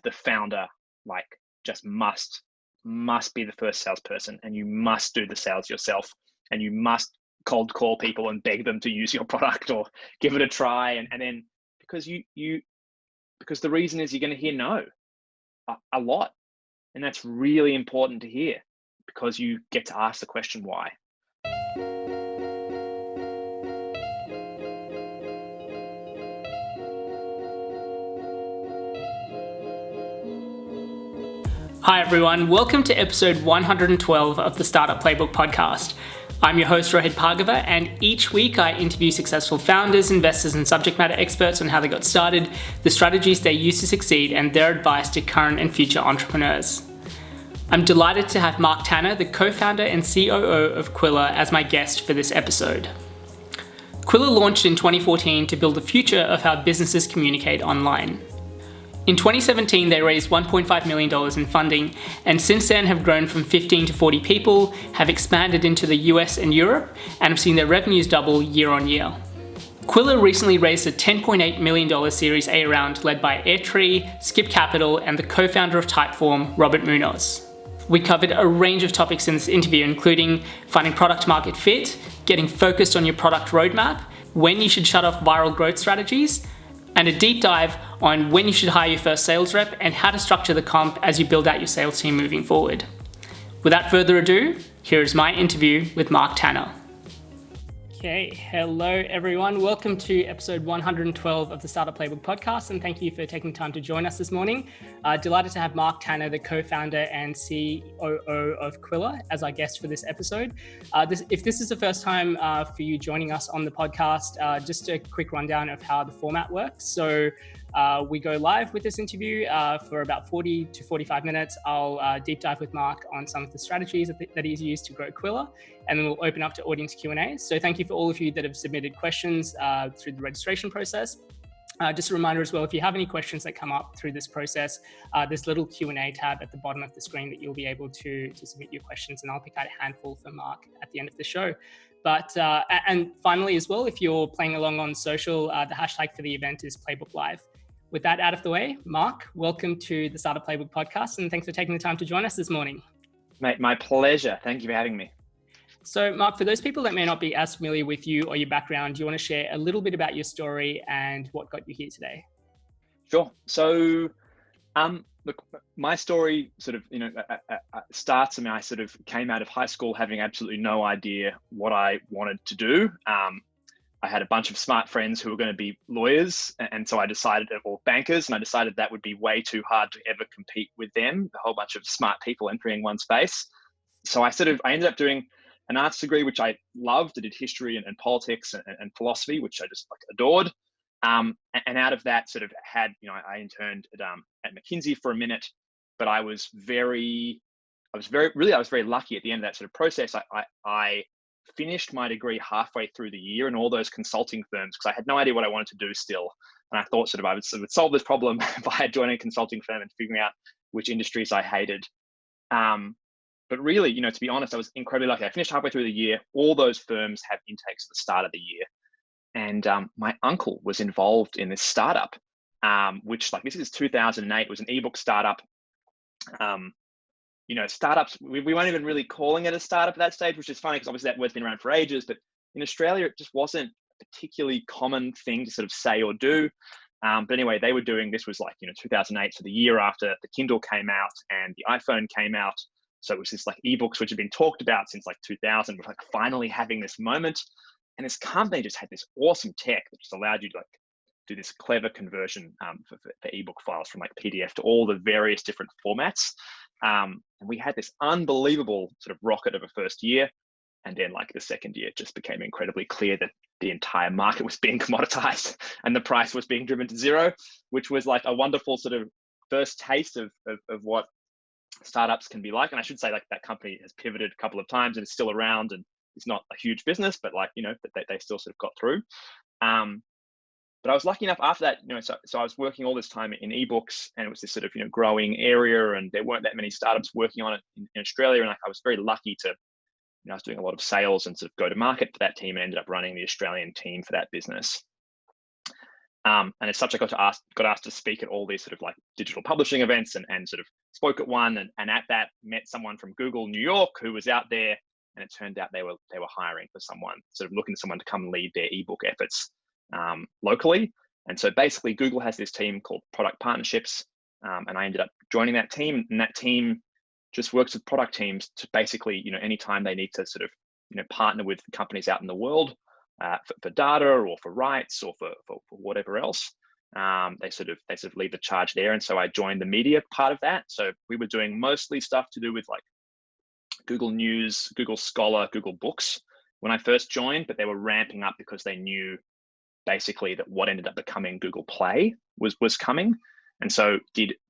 the founder like just must be the first salesperson, and you must do the sales yourself, and you must cold call people and beg them to use your product or give it a try. And then because because the reason is you're going to hear no a lot. And that's really important to hear, because you get to ask the question why. Hi everyone, welcome to episode 112 of the Startup Playbook podcast. I'm your host Rohit Bhargava, and each week I interview successful founders, investors and subject matter experts on how they got started, the strategies they use to succeed, and their advice to current and future entrepreneurs. I'm delighted to have Mark Tanner, the co-founder and COO of Qwilr, as my guest for this episode. Qwilr launched in 2014 to build the future of how businesses communicate online. In 2017, they raised $1.5 million in funding, and since then have grown from 15 to 40 people, have expanded into the US and Europe, and have seen their revenues double year on year. Qwilr recently raised a $10.8 million Series A round led by Airtree, Skip Capital, and the co-founder of Typeform, Robert Munoz. We covered a range of topics in this interview, including finding product market fit, getting focused on your product roadmap, when you should shut off viral growth strategies, and a deep dive on when you should hire your first sales rep and how to structure the comp as you build out your sales team moving forward. Without further ado, here is my interview with Mark Tanner. Okay, hello everyone. Welcome to episode 112 of the Startup Playbook podcast, and thank you for taking time to join us this morning. Delighted to have Mark Tanner, the co-founder and COO of Qwilr, as our guest for this episode. If this is the first time for you joining us on the podcast, just a quick rundown of how the format works. So we go live with this interview for about 40 to 45 minutes. I'll deep dive with Mark on some of the strategies that he's used to grow Qwilr, and then we'll open up to audience Q&A. So thank you for all of you that have submitted questions through the registration process. Just a reminder as well, if you have any questions that come up through this process, there's a little Q&A tab at the bottom of the screen that you'll be able to submit your questions, and I'll pick out a handful for Mark at the end of the show. But and finally as well, if you're playing along on social, the hashtag for the event is Playbook Live. With that out of the way, Mark, welcome to the Startup Playbook podcast, and thanks for taking the time to join us this morning. Mate, my pleasure. Thank you for having me. So, Mark, for those people that may not be as familiar with you or your background, do you want to share a little bit about your story and what got you here today? Sure. So, look, my story sort of, starts. I sort of came out of high school having absolutely no idea what I wanted to do. I had a bunch of smart friends who were going to be lawyers, and so I decided, or bankers, and I decided that would be way too hard to ever compete with them, a whole bunch of smart people entering one space. So I ended up doing an arts degree, which I loved. I did history and politics and philosophy, which I just adored. And out of that sort of had, I interned at McKinsey for a minute, but I was very lucky at the end of that sort of process. I finished my degree halfway through the year in all those consulting firms, because I had no idea what I wanted to do still. And I thought I would solve this problem by joining a consulting firm and figuring out which industries I hated. But really, to be honest, I was incredibly lucky. I finished halfway through the year. All those firms have intakes at the start of the year. And my uncle was involved in this startup, which this is 2008. It was an ebook startup. Startups, we weren't even really calling it a startup at that stage, which is funny because obviously that word's been around for ages, but in Australia, it just wasn't a particularly common thing to sort of say or do. But anyway, they were doing, this was 2008, so the year after the Kindle came out and the iPhone came out. So it was this ebooks, which had been talked about since 2000, was finally having this moment. And this company just had this awesome tech that just allowed you to do this clever conversion for ebook files from PDF to all the various different formats. And we had this unbelievable sort of rocket of a first year. And then the second year, it just became incredibly clear that the entire market was being commoditized and the price was being driven to zero, which was a wonderful sort of first taste of what startups can be like. And I should say that company has pivoted a couple of times and is still around, and it's not a huge business, but they still sort of got through. But I was lucky enough after that, so I was working all this time in ebooks, and it was this sort of, growing area, and there weren't that many startups working on it in Australia. And I was very lucky to, I was doing a lot of sales and sort of go to market for that team, and ended up running the Australian team for that business. And as such, I got asked to speak at all these sort of like digital publishing events, and sort of spoke at one, and at that met someone from Google New York who was out there, and it turned out they were hiring for someone, sort of looking for someone to come lead their ebook efforts locally. And so basically Google has this team called product partnerships, and I ended up joining that team, and that team just works with product teams to basically, anytime they need to sort of, partner with companies out in the world for data or for rights or for whatever else, they sort of lead the charge there. And so I joined the media part of that. So we were doing mostly stuff to do with like Google News, Google Scholar, Google Books when I first joined, but they were ramping up because they knew basically that what ended up becoming Google Play was coming. And so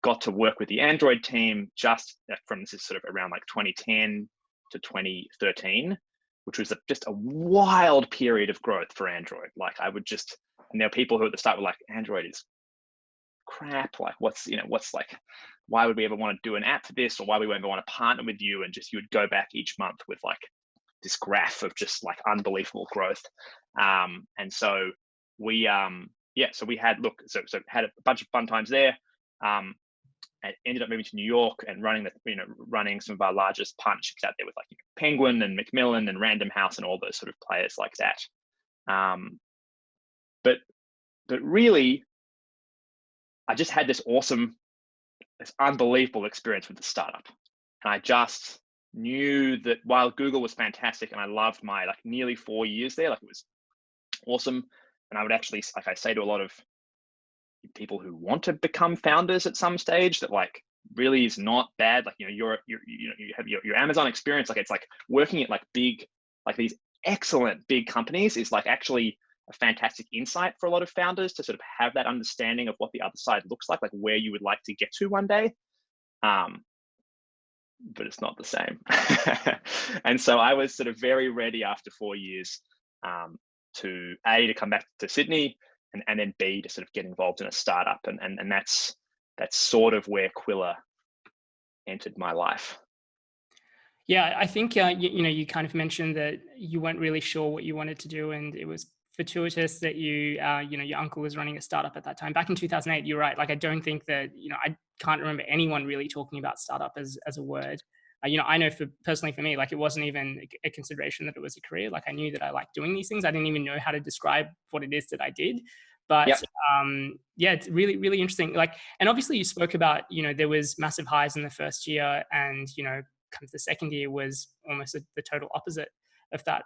got to work with the Android team just from this is sort of around like 2010 to 2013, which was just a wild period of growth for Android. Like and there were people who at the start were like, Android is crap. Like what's like, why would we ever want to do an app for this? Or why would we ever want to partner with you? And you would go back each month with like this graph of just like unbelievable growth. And so we had had a bunch of fun times there. And ended up moving to New York and running some of our largest partnerships out there with like Penguin and Macmillan and Random House and all those sort of players like that. But really, I just had this unbelievable experience with the startup, and I just knew that while Google was fantastic and I loved my like nearly 4 years there, like it was awesome, and I would actually, like I say to a lot of people who want to become founders at some stage, that like really is not bad. Like, you have your Amazon experience. Like it's like working at like big, like these excellent big companies is like actually a fantastic insight for a lot of founders to sort of have that understanding of what the other side looks like where you would like to get to one day. But it's not the same. And so I was sort of very ready after 4 years to come back to Sydney, and then B, to sort of get involved in a startup. And that's sort of where Qwilr entered my life. Yeah, I think, you kind of mentioned that you weren't really sure what you wanted to do, and it was fortuitous that your uncle was running a startup at that time. Back in 2008, you're right. Like, I don't think that, I can't remember anyone really talking about startup as a word. I know personally for me, like it wasn't even a consideration that it was a career. Like I knew that I liked doing these things. I didn't even know how to describe what it is that I did. But Yep. it's really, really interesting. Like, and obviously you spoke about, there was massive highs in the first year, and, kind of the second year was almost the total opposite of that.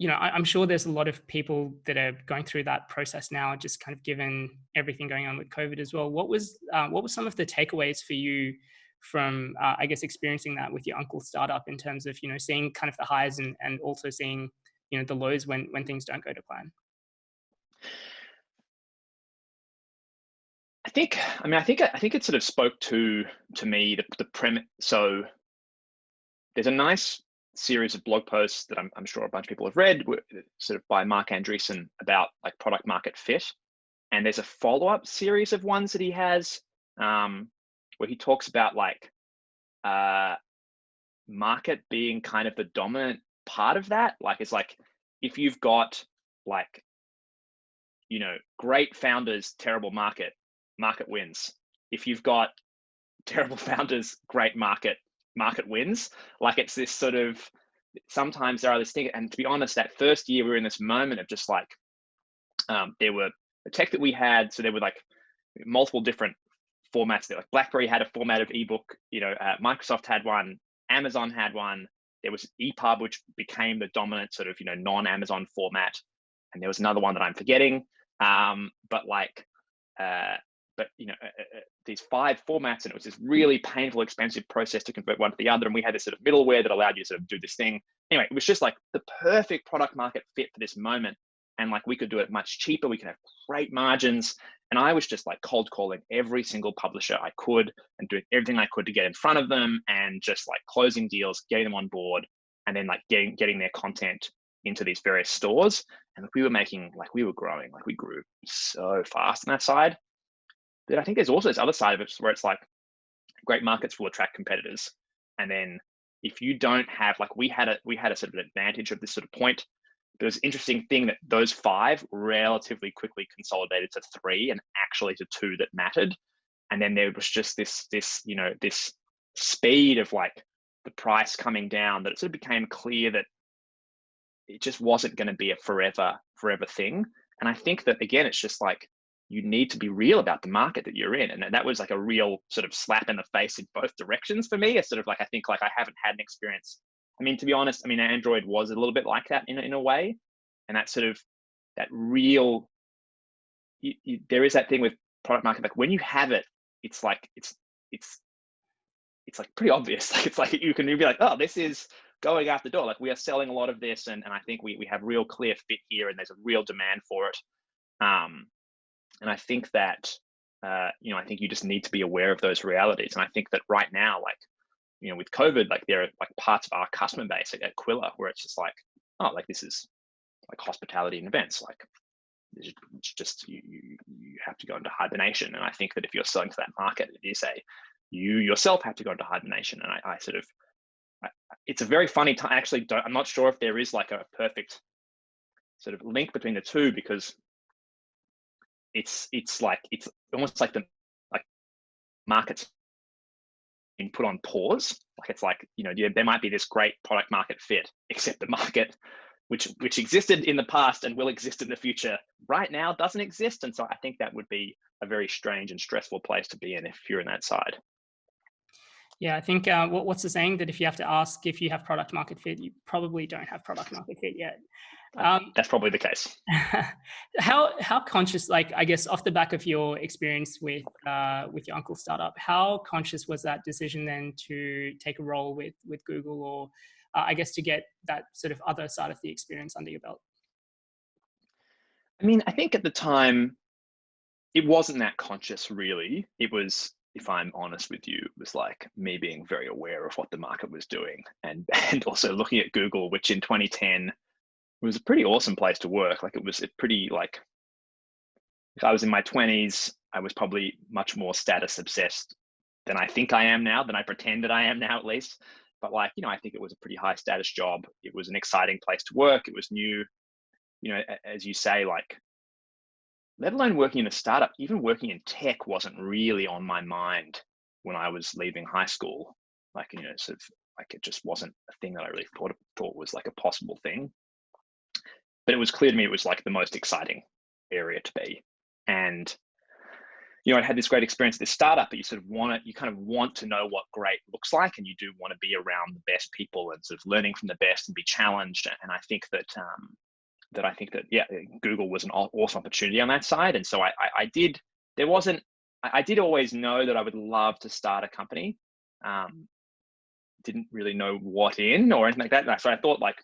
I'm sure there's a lot of people that are going through that process now, just kind of given everything going on with COVID as well. What was some of the takeaways for you from, I guess, experiencing that with your uncle's startup in terms of, seeing kind of the highs and also seeing, the lows when things don't go to plan? I think it sort of spoke to me the premise. So there's a nice series of blog posts that I'm sure a bunch of people have read, sort of by Mark Andreessen, about like product market fit. And there's a follow-up series of ones that he has where he talks about like market being kind of the dominant part of that. Like it's like if you've got like, great founders, terrible market wins. If you've got terrible founders, great market wins. Like it's this sort of, sometimes there are this thing. And to be honest, that first year we were in this moment of just like, there were the tech that we had. So there were like multiple different formats there. Like BlackBerry had a format of ebook, Microsoft had one, Amazon had one. There was EPUB, which became the dominant sort of, non-Amazon format. And there was another one that I'm forgetting. These 5 formats, and it was this really painful, expensive process to convert one to the other. And we had this sort of middleware that allowed you to sort of do this thing. Anyway, it was just like the perfect product market fit for this moment. And like we could do it much cheaper. We could have great margins. And I was just like cold calling every single publisher I could and doing everything I could to get in front of them, and just like closing deals, getting them on board, and then like getting their content into these various stores. And we were growing, like we grew so fast on that side. But I think there's also this other side of it where it's like great markets will attract competitors. And then if you don't have, like we had a sort of an advantage of this sort of point, But it was an interesting thing that those 5 relatively quickly consolidated to 3 and actually to 2 that mattered. And then there was just this speed of like the price coming down that it sort of became clear that it just wasn't going to be a forever thing. And I think that, again, it's just like, you need to be real about the market that you're in. And that was like a real sort of slap in the face in both directions for me. It's sort of like, I think like I haven't had an experience. I mean, to be honest, I mean, Android was a little bit like that in a way. And that sort of, that real, there is that thing with product market, like when you have it, it's like, it's like pretty obvious. Like, it's like, you can be like, oh, this is going out the door. Like, we are selling a lot of this. And I think we have real clear fit here, and there's a real demand for it. And I think that, I think you just need to be aware of those realities. And I think that right now, like, with COVID, like there are like parts of our customer base at Qwilr where it's just like, oh, like this is like hospitality and events. Like, it's just, you have to go into hibernation. And I think that if you're selling to that market, it is you yourself have to go into hibernation. And I sort of, it's a very funny time. Actually, I'm not sure if there is like a perfect sort of link between the two, because it's almost like the market's been put on pause. Like, it's like, there might be this great product market fit, except the market which existed in the past and will exist in the future right now doesn't exist. And so I think that would be a very strange and stressful place to be in if you're in that side. Yeah, I think what's the saying, that if you have to ask if you have product market fit, you probably don't have product market fit yet. That's probably the case. How conscious, like, I guess off the back of your experience with your uncle's startup, how conscious was that decision then to take a role with Google, or I guess to get that sort of other side of the experience under your belt? I mean, I think at the time it wasn't that conscious, really. It was, if I'm honest with you, it was like me being very aware of what the market was doing, and also looking at Google, which in 2010 was a pretty awesome place to work. Like, it was a pretty, like, if I was in my 20s, I was probably much more status obsessed than I think I am now, than I pretend that I am now, at least. But like, I think it was a pretty high status job. It was an exciting place to work. It was new, as you say, like, let alone working in a startup, even working in tech wasn't really on my mind when I was leaving high school. Like, sort of like, it just wasn't a thing that I really thought was like a possible thing. But it was clear to me it was like the most exciting area to be. And, I had this great experience at this startup, but you kind of want to know what great looks like. And you do want to be around the best people and sort of learning from the best and be challenged. And I think that, yeah, Google was an awesome opportunity on that side. And so I did always know that I would love to start a company. Didn't really know what in or anything like that. So I thought, like,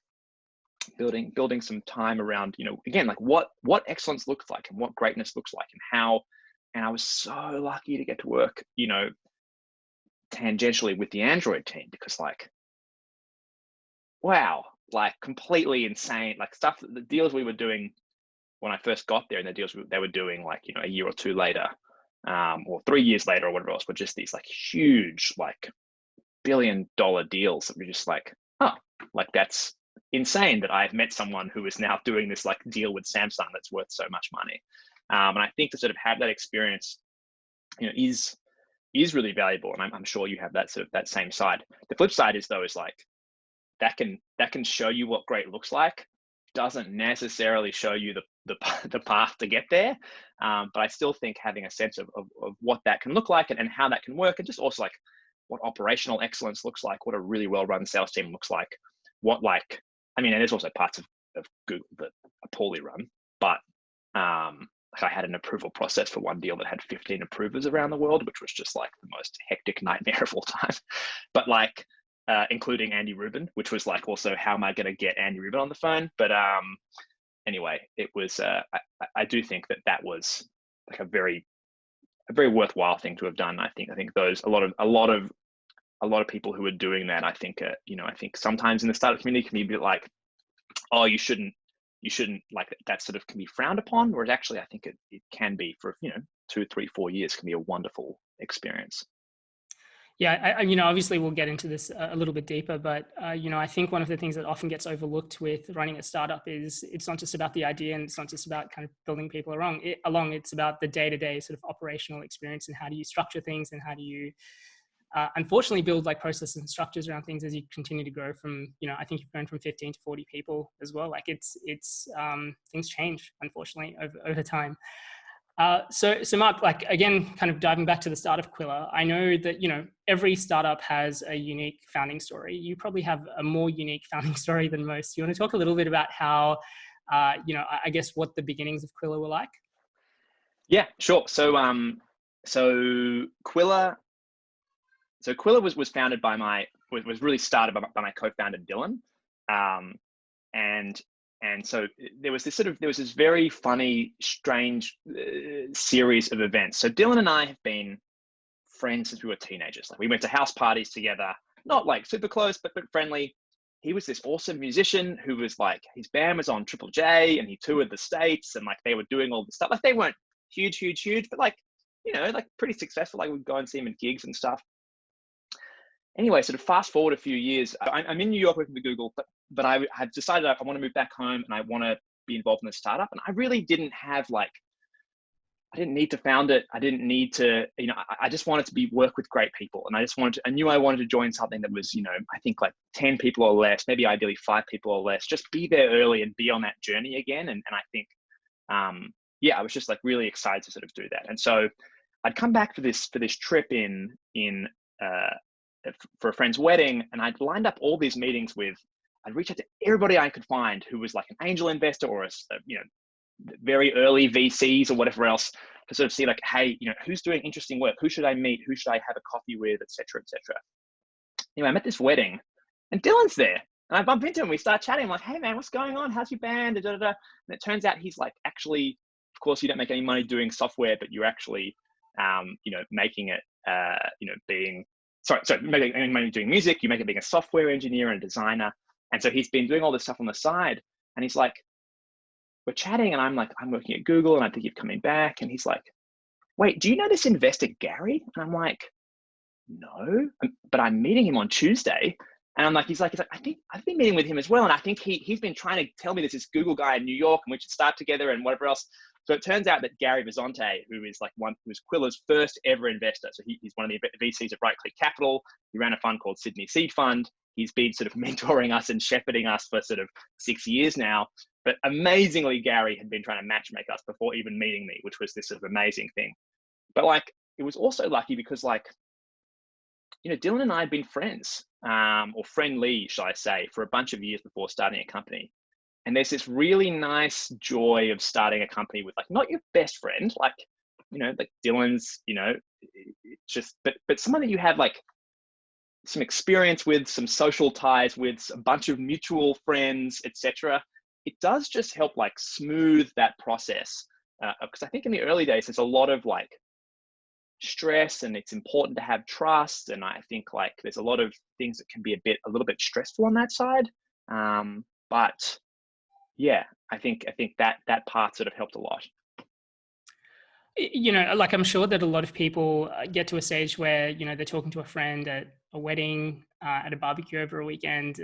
building some time around, again, like what excellence looks like and what greatness looks like, and how. And I was so lucky to get to work, tangentially with the Android team, because, like, wow, like, completely insane, like, stuff, the deals we were doing when I first got there, and the deals they were doing, like, a year or two later, or 3 years later, or whatever else, were just these like huge, like, billion-dollar deals that were just like, oh, like, that's insane that I've met someone who is now doing this like deal with Samsung that's worth so much money. And I think to sort of have that experience, is really valuable. And I'm sure you have that sort of that same side. The flip side is, though, is like, that can show you what great looks like, doesn't necessarily show you the path to get there. But I still think having a sense of what that can look like, and how that can work, and just also like what operational excellence looks like, what a really well-run sales team looks like, what, like, I mean, and there's also parts of Google that are poorly run, but I had an approval process for one deal that had 15 approvers around the world, which was just like the most hectic nightmare of all time. But like, including Andy Rubin, which was like, also, how am I going to get Andy Rubin on the phone? But anyway, it was, I do think that was like a very worthwhile thing to have done. I think those, a lot of people who are doing that, I think, I think sometimes in the startup community can be a bit like, oh, you shouldn't, like, that sort of can be frowned upon. Whereas actually, I think it can be, for 2, 3, 4 years, can be a wonderful experience. Yeah, obviously we'll get into this a little bit deeper, but I think one of the things that often gets overlooked with running a startup is it's not just about the idea, and it's not just about kind of building people along. It's about the day-to-day sort of operational experience, and how do you structure things, and how do you unfortunately build like processes and structures around things as you continue to grow from, I think you've grown from 15 to 40 people as well. Like it's things change, unfortunately, over time. So Mark, like again, kind of diving back to the start of Qwilr, I know that, every startup has a unique founding story. You probably have a more unique founding story than most. You want to talk a little bit about how, I guess what the beginnings of Qwilr were like? Yeah, sure. So Qwilr, was founded was really started by my co-founder Dylan, and so there was this very funny, strange series of events. So Dylan and I have been friends since we were teenagers. Like we went to house parties together, not like super close, but friendly. He was this awesome musician who was like, his band was on Triple J and he toured the States, and like they were doing all the stuff. Like they weren't huge, but like, like pretty successful. Like we'd go and see him at gigs and stuff. Anyway, sort of fast forward a few years, I'm in New York working for Google, but I have decided I want to move back home and I want to be involved in a startup. And I really didn't have I didn't need to found it. I didn't need to, I just wanted to work with great people. And I knew I wanted to join something that was, I think like 10 people or less, maybe ideally 5 people or less, just be there early and be on that journey again. And I think, I was just like really excited to sort of do that. And so I'd come back for this trip for a friend's wedding, and I'd lined up all these meetings I'd reach out to everybody I could find who was like an angel investor or very early VCs or whatever else, to sort of see like, hey, who's doing interesting work? Who should I meet? Who should I have a coffee with, et cetera, et cetera. Anyway, I'm at this wedding and Dylan's there. And I bump into him. We start chatting. I'm like, hey man, what's going on? How's your band? Da, da, da. And it turns out he's like, actually, of course, you don't make any money doing software, but you're actually, making it, making money doing music. You make it being a software engineer and a designer. And so he's been doing all this stuff on the side. And he's like, we're chatting, and I'm like, I'm working at Google, and I think you're coming back. And he's like, wait, do you know this investor Gary? And I'm like, no, but I'm meeting him on Tuesday. And I'm like, he's like, I think I've been meeting with him as well. And I think he's been trying to tell me there's this Google guy in New York and we should start together and whatever else. So it turns out that Gary Vizonte, who was Qwilr's first ever investor. So he's one of the VCs at Right Click Capital. He ran a fund called Sydney Seed Fund. He's been sort of mentoring us and shepherding us for sort of 6 years now. But amazingly, Gary had been trying to matchmake us before even meeting me, which was this sort of amazing thing. But like, it was also lucky because like, Dylan and I had been friends, or friendly, shall I say, for a bunch of years before starting a company. And there's this really nice joy of starting a company with like, not your best friend, like, like Dylan's, but someone that you have like some experience with, some social ties with, a bunch of mutual friends, etc. It does just help like smooth that process. Because I think in the early days, there's a lot of like stress, and it's important to have trust. And I think like there's a lot of things that can be a little bit stressful on that side. But yeah, I think that part sort of helped a lot. Like I'm sure that a lot of people get to a stage where, they're talking to a friend at a wedding, at a barbecue over a weekend,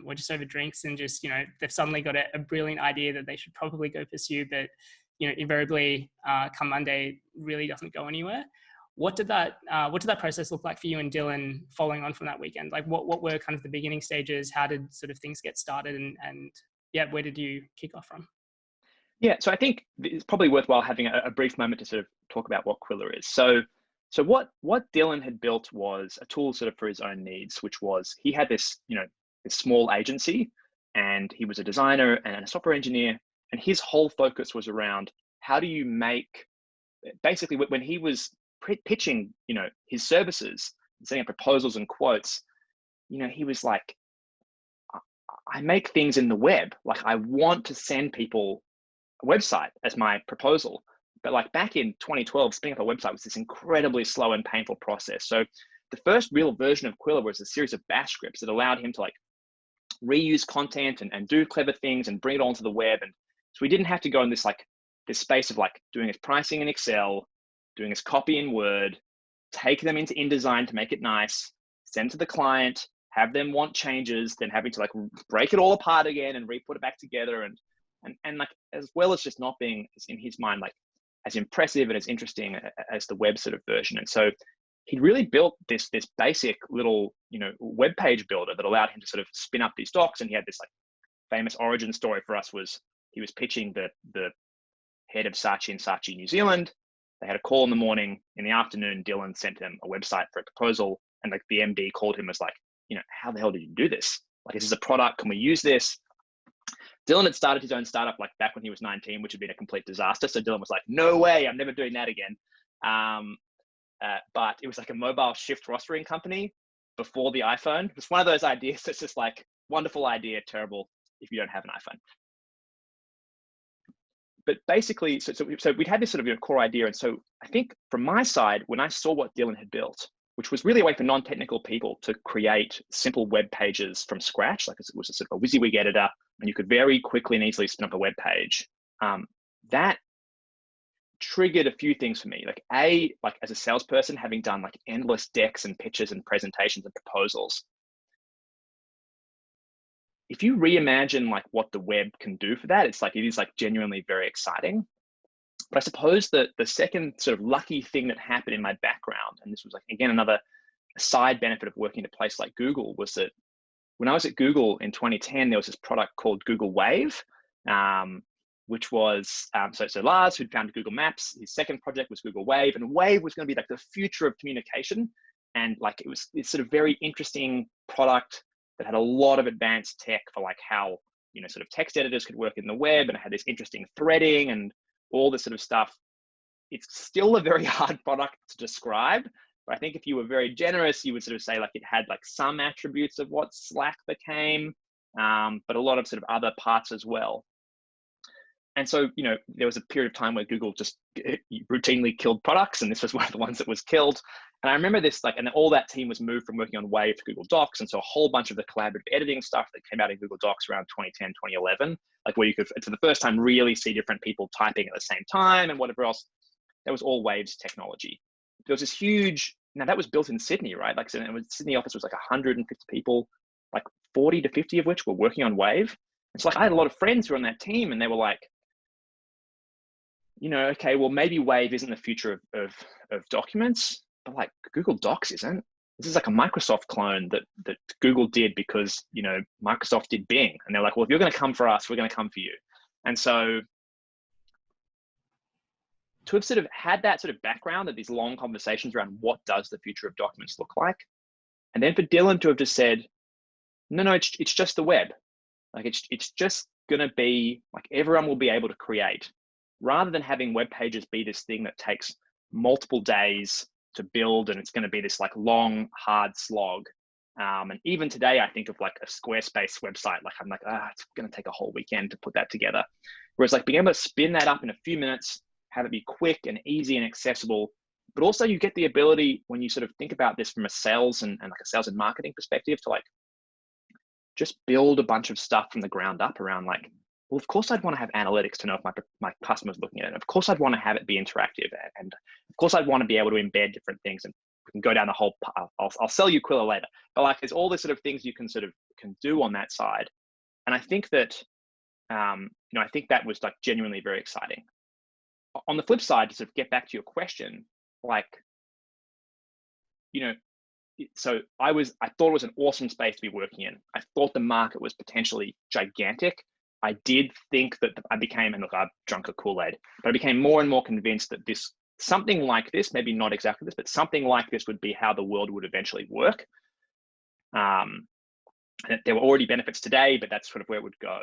or just over drinks, and just, they've suddenly got a brilliant idea that they should probably go pursue, but, invariably come Monday really doesn't go anywhere. What did that process look like for you and Dylan following on from that weekend? Like what were kind of the beginning stages? How did sort of things get started, and where did you kick off from? Yeah, so I think it's probably worthwhile having a brief moment to sort of talk about what Qwilr is. So what Dylan had built was a tool sort of for his own needs, which was he had this, this small agency, and he was a designer and a software engineer, and his whole focus was around how do you make, basically when he was pitching, his services, setting up proposals and quotes, he was like, I make things in the web. Like I want to send people a website as my proposal. But like back in 2012, spinning up a website was this incredibly slow and painful process. So the first real version of Qwilr was a series of bash scripts that allowed him to like reuse content and do clever things and bring it onto the web. And so we didn't have to go in this space of like doing his pricing in Excel, doing his copy in Word, take them into InDesign to make it nice, send to the client, have them want changes, then having to like break it all apart again and re-put it back together, and like, as well as just not being, in his mind, like as impressive and as interesting as the web sort of version. And so he really built this basic little, web page builder that allowed him to sort of spin up these docs. And he had this like famous origin story for us was he was pitching the head of Saatchi and Saatchi New Zealand. They had a call in the morning. In the afternoon, Dylan sent them a website for a proposal, and like the MD called him, was like, how the hell did you do this? Like, is this a product? Can we use this? Dylan had started his own startup like back when he was 19, which had been a complete disaster. So Dylan was like, no way, I'm never doing that again. But it was like a mobile shift rostering company before the iPhone. It's one of those ideas that's just like, wonderful idea, terrible if you don't have an iPhone. But basically, so we'd had this sort of core idea. And so I think from my side, when I saw what Dylan had built, which was really a way for non-technical people to create simple web pages from scratch, like it was a sort of a WYSIWYG editor, and you could very quickly and easily spin up a web page. That triggered a few things for me. Like as a salesperson, having done like endless decks and pitches and presentations and proposals, if you reimagine like what the web can do for that, it is like genuinely very exciting. But I suppose that the second sort of lucky thing that happened in my background, and this was like, again, another side benefit of working at a place like Google, was that when I was at Google in 2010, there was this product called Google Wave, which was, so Lars, who'd founded Google Maps, his second project was Google Wave, and Wave was going to be like the future of communication. And like, it was this sort of very interesting product that had a lot of advanced tech for like how, sort of text editors could work in the web, and it had this interesting threading and all this sort of stuff. It's still a very hard product to describe, but I think if you were very generous, you would sort of say like it had like some attributes of what Slack became, but a lot of sort of other parts as well. And so, there was a period of time where Google just routinely killed products, and this was one of the ones that was killed. And I remember this, like, and all that team was moved from working on Wave to Google Docs. And so a whole bunch of the collaborative editing stuff that came out in Google Docs around 2010, 2011, like where you could, for the first time, really see different people typing at the same time and whatever else, that was all Wave's technology. There was this huge, now that was built in Sydney, right? Like, so Sydney office was like 150 people, like 40 to 50 of which were working on Wave. And so like, I had a lot of friends who were on that team, and they were like, okay, well, maybe Wave isn't the future of documents, but like Google Docs isn't. This is like a Microsoft clone that Google did because, Microsoft did Bing. And they're like, well, if you're going to come for us, we're going to come for you. And so to have sort of had that sort of background of these long conversations around what does the future of documents look like, and then for Dylan to have just said, no, it's just the web. Like it's just going to be like everyone will be able to create, rather than having web pages be this thing that takes multiple days to build, and it's going to be this like long, hard slog. And even today, I think of like a Squarespace website, like I'm like, it's going to take a whole weekend to put that together. Whereas like being able to spin that up in a few minutes, have it be quick and easy and accessible, but also you get the ability, when you sort of think about this from a sales and like a sales and marketing perspective, to like just build a bunch of stuff from the ground up around like, well, of course I'd want to have analytics to know if my customer's looking at it. Of course I'd want to have it be interactive. And of course I'd want to be able to embed different things, and we can go down the whole path. I'll sell you Qwilr later. But like, there's all this sort of things you can do on that side. And I think that, I think that was like genuinely very exciting. On the flip side, to sort of get back to your question, like, so I thought it was an awesome space to be working in. I thought the market was potentially gigantic. I did think that I became, and look, I've drunk a Kool-Aid, but I became more and more convinced that something like this, maybe not exactly this, but something like this would be how the world would eventually work. And there were already benefits today, but that's sort of where it would go.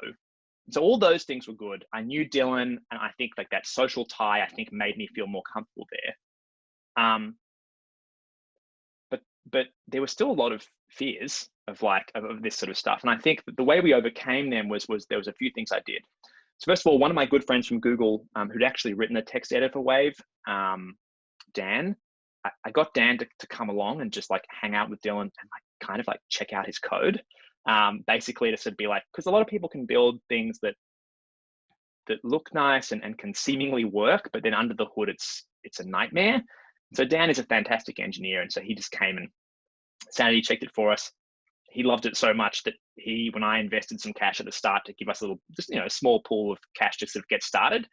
So all those things were good. I knew Dylan, and I think like that social tie, I think, made me feel more comfortable there. But there were still a lot of fears of this sort of stuff. And I think that the way we overcame them was there was a few things I did. So first of all, one of my good friends from Google, who'd actually written a text editor for Wave, Dan, I got Dan to come along and just like hang out with Dylan and like kind of like check out his code. Basically to sort of be like, because a lot of people can build things that look nice and can seemingly work, but then under the hood, it's a nightmare. So Dan is a fantastic engineer, and so he just came and sanity checked it for us. He loved it so much that when I invested some cash at the start to give us a small pool of cash to sort of get started,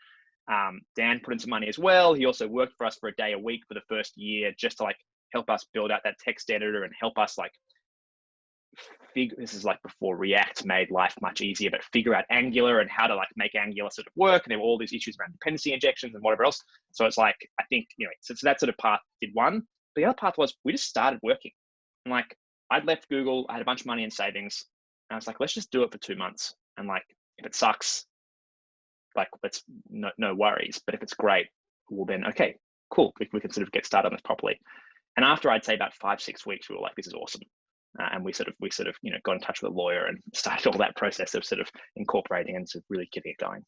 Dan put in some money as well. He also worked for us for a day a week for the first year, just to like help us build out that text editor and help us like this is like before React made life much easier, but figure out Angular and how to like make Angular sort of work. And there were all these issues around dependency injections and whatever else. So it's like, I think, so that sort of path did one. But the other path was we just started working. And like, I'd left Google, I had a bunch of money in savings. And I was like, let's just do it for 2 months. And like, if it sucks, like, let's no worries. But if it's great, well then, okay, cool. We can sort of get started on this properly. And after I'd say about 5-6 weeks, we were like, this is awesome. And we sort of got in touch with a lawyer and started all that process of sort of incorporating and sort of really getting it going.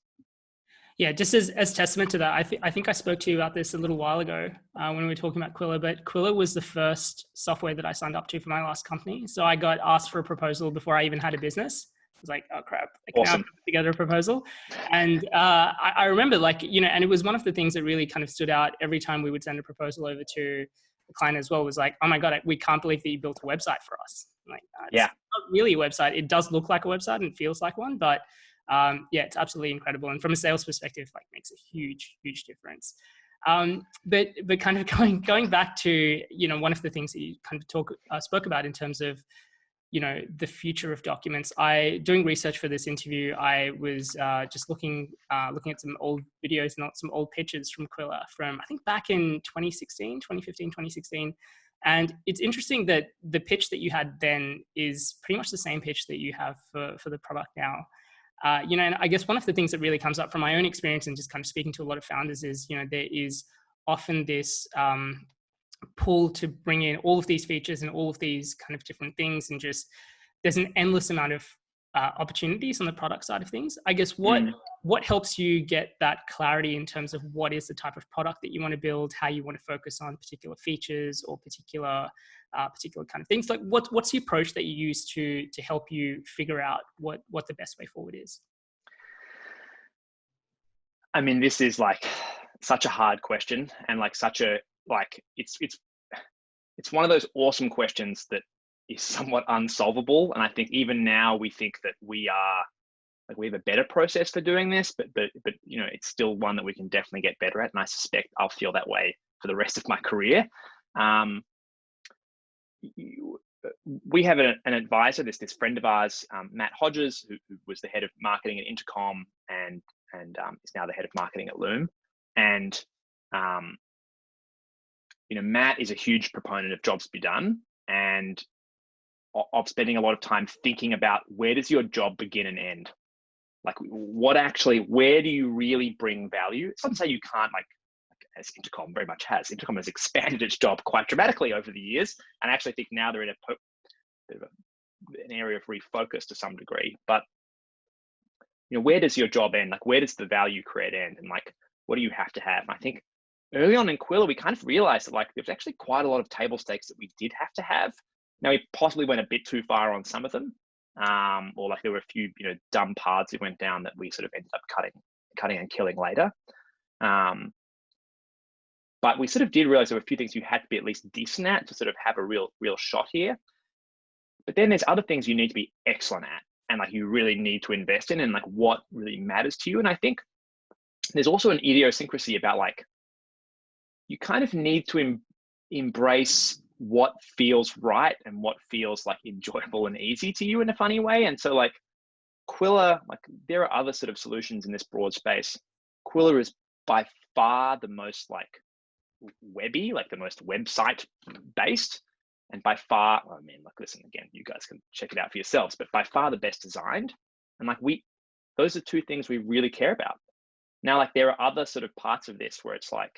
Yeah, just as testament to that, I think I spoke to you about this a little while ago when we were talking about Qwilr, but Qwilr was the first software that I signed up to for my last company. So I got asked for a proposal before I even had a business. I was like, oh crap, I can Awesome. now put together a proposal. And I remember and it was one of the things that really kind of stood out every time we would send a proposal over to the client as well, was like, oh my God, we can't believe that you built a website for us. Like, it's not really a website. It does look like a website and it feels like one, but it's absolutely incredible. And from a sales perspective, like makes a huge, huge difference. But kind of going back to, one of the things that you kind of spoke about in terms of, the future of documents. Doing research for this interview, I was just looking at some old videos, not some old pictures from Qwilr from, I think back in 2016. And it's interesting that the pitch that you had then is pretty much the same pitch that you have for the product now. And I guess one of the things that really comes up from my own experience and just kind of speaking to a lot of founders is, there is often this pull to bring in all of these features and all of these kind of different things, and just there's an endless amount of opportunities on the product side of things. I guess what helps you get that clarity in terms of what is the type of product that you want to build, how you want to focus on particular features or particular kind of things? Like what's the approach that you use to help you figure out what the best way forward is? I mean, this is like such a hard question, and like it's one of those awesome questions that is somewhat unsolvable. And I think even now we think that we have a better process for doing this, but it's still one that we can definitely get better at. And I suspect I'll feel that way for the rest of my career. We have an advisor, this friend of ours, Matt Hodges, who was the head of marketing at Intercom and is now the head of marketing at Loom. And Matt is a huge proponent of jobs to be done, and of spending a lot of time thinking about where does your job begin and end? Like where do you really bring value? It's not to say you can't, like as Intercom very much has. Intercom has expanded its job quite dramatically over the years, and I actually think now they're in a bit of an area of refocus to some degree. But where does your job end? Like, where does the value create end? And like, what do you have to have? And I think early on in Qwilr, we kind of realized that like there's actually quite a lot of table stakes that we did have to have. Now we possibly went a bit too far on some of them, or like there were a few dumb paths we went down that we sort of ended up cutting and killing later. But we sort of did realize there were a few things you had to be at least decent at to sort of have a real shot here. But then there's other things you need to be excellent at, and like you really need to invest in, and like what really matters to you. And I think there's also an idiosyncrasy about like you kind of need to embrace what feels right and what feels like enjoyable and easy to you in a funny way. And so like Qwilr, like there are other sort of solutions in this broad space. Qwilr is by far the most like webby, like the most website based, and by far, I mean, like, listen, again, you guys can check it out for yourselves, but by far the best designed. And like those are two things we really care about. Now, like there are other sort of parts of this where it's like,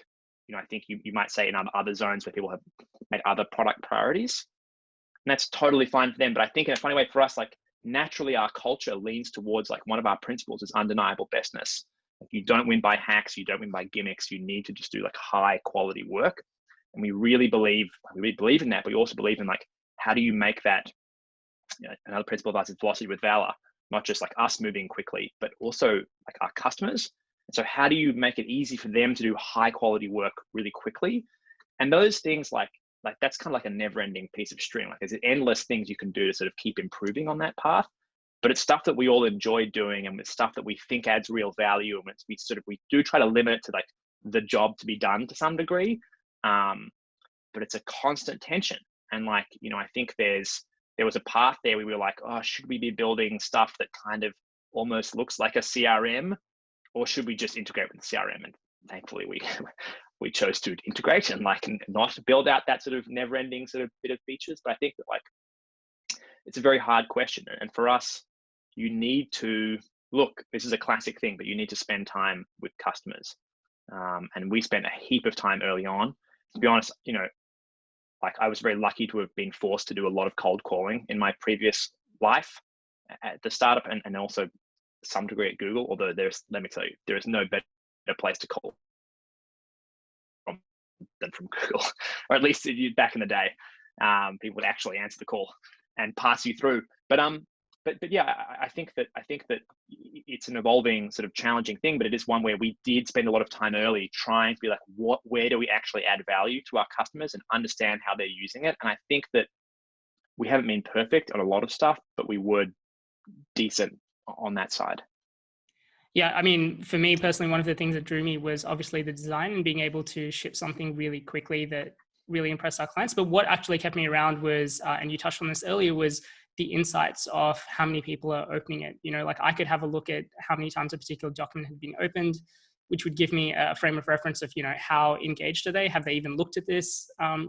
I think you might say in other zones where people have made other product priorities, and that's totally fine for them. But I think in a funny way for us, like naturally our culture leans towards like one of our principles is undeniable bestness. Like you don't win by hacks, you don't win by gimmicks. You need to just do like high quality work. And we really believe in that, but we also believe in like, how do you make that, another principle of ours is velocity with valor, not just like us moving quickly, but also like our customers. And so how do you make it easy for them to do high quality work really quickly? And those things like that's kind of like a never-ending piece of string. Like there's endless things you can do to sort of keep improving on that path. But it's stuff that we all enjoy doing, and it's stuff that we think adds real value. And we do try to limit it to like the job to be done to some degree. But it's a constant tension. And like, I think there was a path there where we were like, oh, should we be building stuff that kind of almost looks like a CRM, or should we just integrate with the CRM? And thankfully we chose to integrate and like not build out that sort of never ending sort of bit of features. But I think that like, it's a very hard question. And for us, you need to look, this is a classic thing, but you need to spend time with customers. And we spent a heap of time early on. To be honest, like I was very lucky to have been forced to do a lot of cold calling in my previous life at the startup and also some degree at Google, although let me tell you, there is no better place to call than from Google, or at least back in the day, people would actually answer the call and pass you through. But yeah, I think that it's an evolving sort of challenging thing, but it is one where we did spend a lot of time early trying to be like, where do we actually add value to our customers and understand how they're using it? And I think that we haven't been perfect on a lot of stuff, but we were decent on that side. Yeah, I mean, for me personally, one of the things that drew me was obviously the design and being able to ship something really quickly that really impressed our clients. But what actually kept me around was, and you touched on this earlier, was the insights of how many people are opening it. Like I could have a look at how many times a particular document had been opened, which would give me a frame of reference of, how engaged are they? Have they even looked at this? Have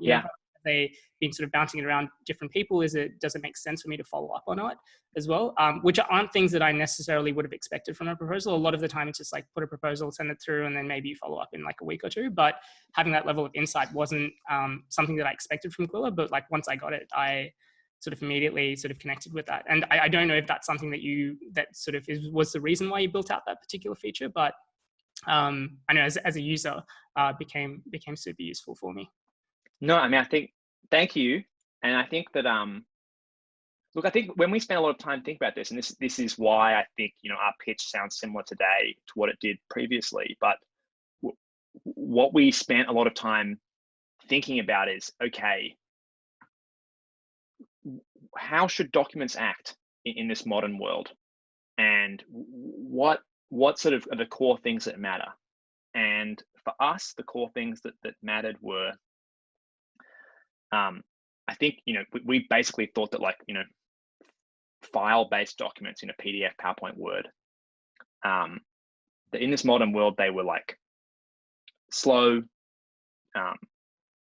they been sort of bouncing it around different people? Does it make sense for me to follow up on it as well? Which aren't things that I necessarily would have expected from a proposal. A lot of the time it's just like put a proposal, send it through, and then maybe you follow up in like a week or two. But having that level of insight wasn't something that I expected from Qwilr. But like once I got it, I sort of immediately sort of connected with that. And I don't know if that's something that sort of was the reason why you built out that particular feature, but I know as a user, became super useful for me. No, I mean, thank you. And I think that, look, I think when we spend a lot of time thinking about this, and this is why I think, our pitch sounds similar today to what it did previously, but what we spent a lot of time thinking about is, okay, how should documents act in this modern world? And what sort of are the core things that matter? And for us, the core things that mattered were, I think, we basically thought that like, file-based documents in a PDF, PowerPoint, Word, that in this modern world, they were like slow,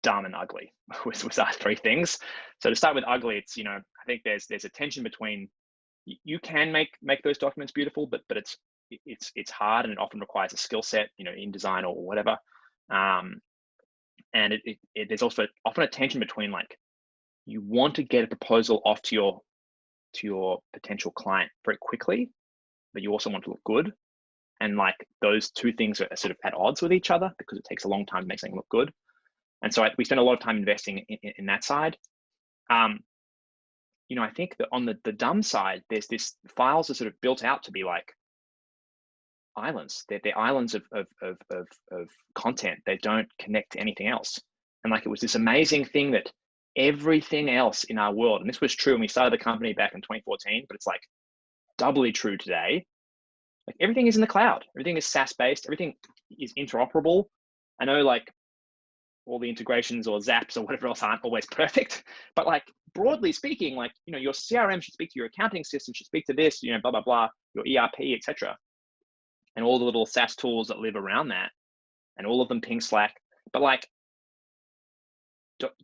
dumb, and ugly was our three things. So to start with ugly, it's, I think there's a tension between, you can make those documents beautiful, but it's hard, and it often requires a skill set, in design or whatever. And there's also often a tension between like, you want to get a proposal off to your potential client very quickly, but you also want to look good. And like those two things are sort of at odds with each other because it takes a long time to make something look good. And so we spend a lot of time investing in that side. I think that on the dumb side, there's this, files are sort of built out to be like islands. They're islands of content. They don't connect to anything else. And like, it was this amazing thing that everything else in our world, and this was true when we started the company back in 2014, but it's like doubly true today. Like everything is in the cloud. Everything is SaaS based. Everything is interoperable. I know like all the integrations or zaps or whatever else aren't always perfect, but like broadly speaking, like, your CRM should speak to your accounting system, should speak to this, blah, blah, blah, your ERP, etc. And all the little SaaS tools that live around that, and all of them ping Slack. But like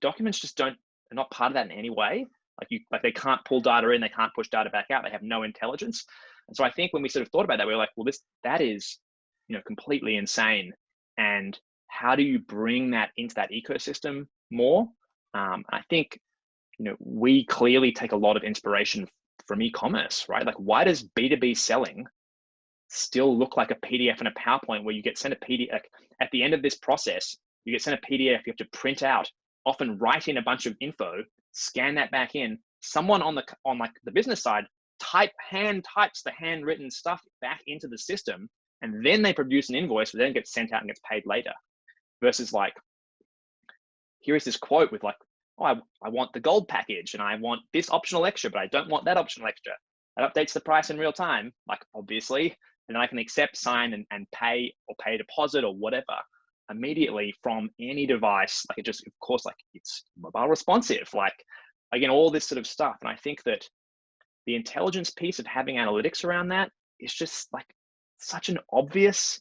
documents just are not part of that in any way. Like they can't pull data in, they can't push data back out, they have no intelligence. And so I think when we sort of thought about that, we were like, well, that is, completely insane. And how do you bring that into that ecosystem more? I think, we clearly take a lot of inspiration from e-commerce, right? Like, why does B2B selling still look like a PDF and a PowerPoint where you get sent a PDF? Like, at the end of this process, you get sent a PDF, you have to print out, often write in a bunch of info, scan that back in. Someone on like the business side hand types the handwritten stuff back into the system, and then they produce an invoice that then gets sent out and gets paid later. Versus like, here is this quote with like, oh, I want the gold package and I want this optional extra, but I don't want that optional extra. That updates the price in real time, like obviously, and then I can accept, sign, and pay, or pay a deposit or whatever immediately from any device. Like it just, of course, like it's mobile responsive, like again, all this sort of stuff. And I think that the intelligence piece of having analytics around that is just like such an obvious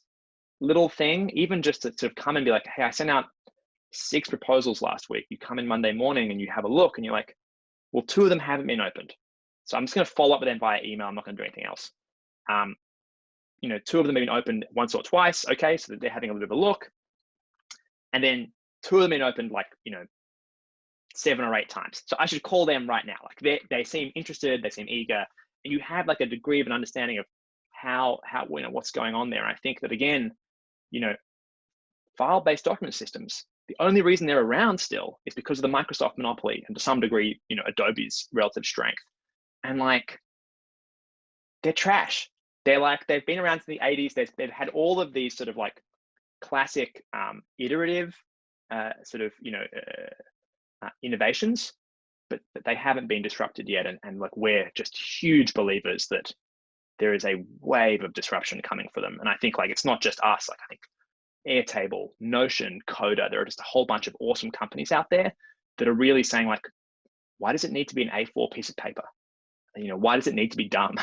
little thing, even just to sort of come and be like, hey, I sent out 6 proposals last week. You come in Monday morning and you have a look and you're like, well, 2 of them haven't been opened. So I'm just going to follow up with them via email. I'm not going to do anything else. 2 of them have been opened once or twice. Okay. So that they're having a little bit of a look. And then 2 of them have been opened like, 7 or 8 times. So I should call them right now. Like they seem interested, they seem eager, and you have like a degree of an understanding of how what's going on there. And I think that again, file-based document systems, the only reason they're around still is because of the Microsoft monopoly and to some degree, Adobe's relative strength. And like, they're trash. They've been around since the 80s. They've had all of these sort of like classic iterative innovations, but they haven't been disrupted yet. And like, we're just huge believers that there is a wave of disruption coming for them. And I think like, it's not just us. Like I think Airtable, Notion, Coda, there are just a whole bunch of awesome companies out there that are really saying like, why does it need to be an A4 piece of paper? Why does it need to be dumb?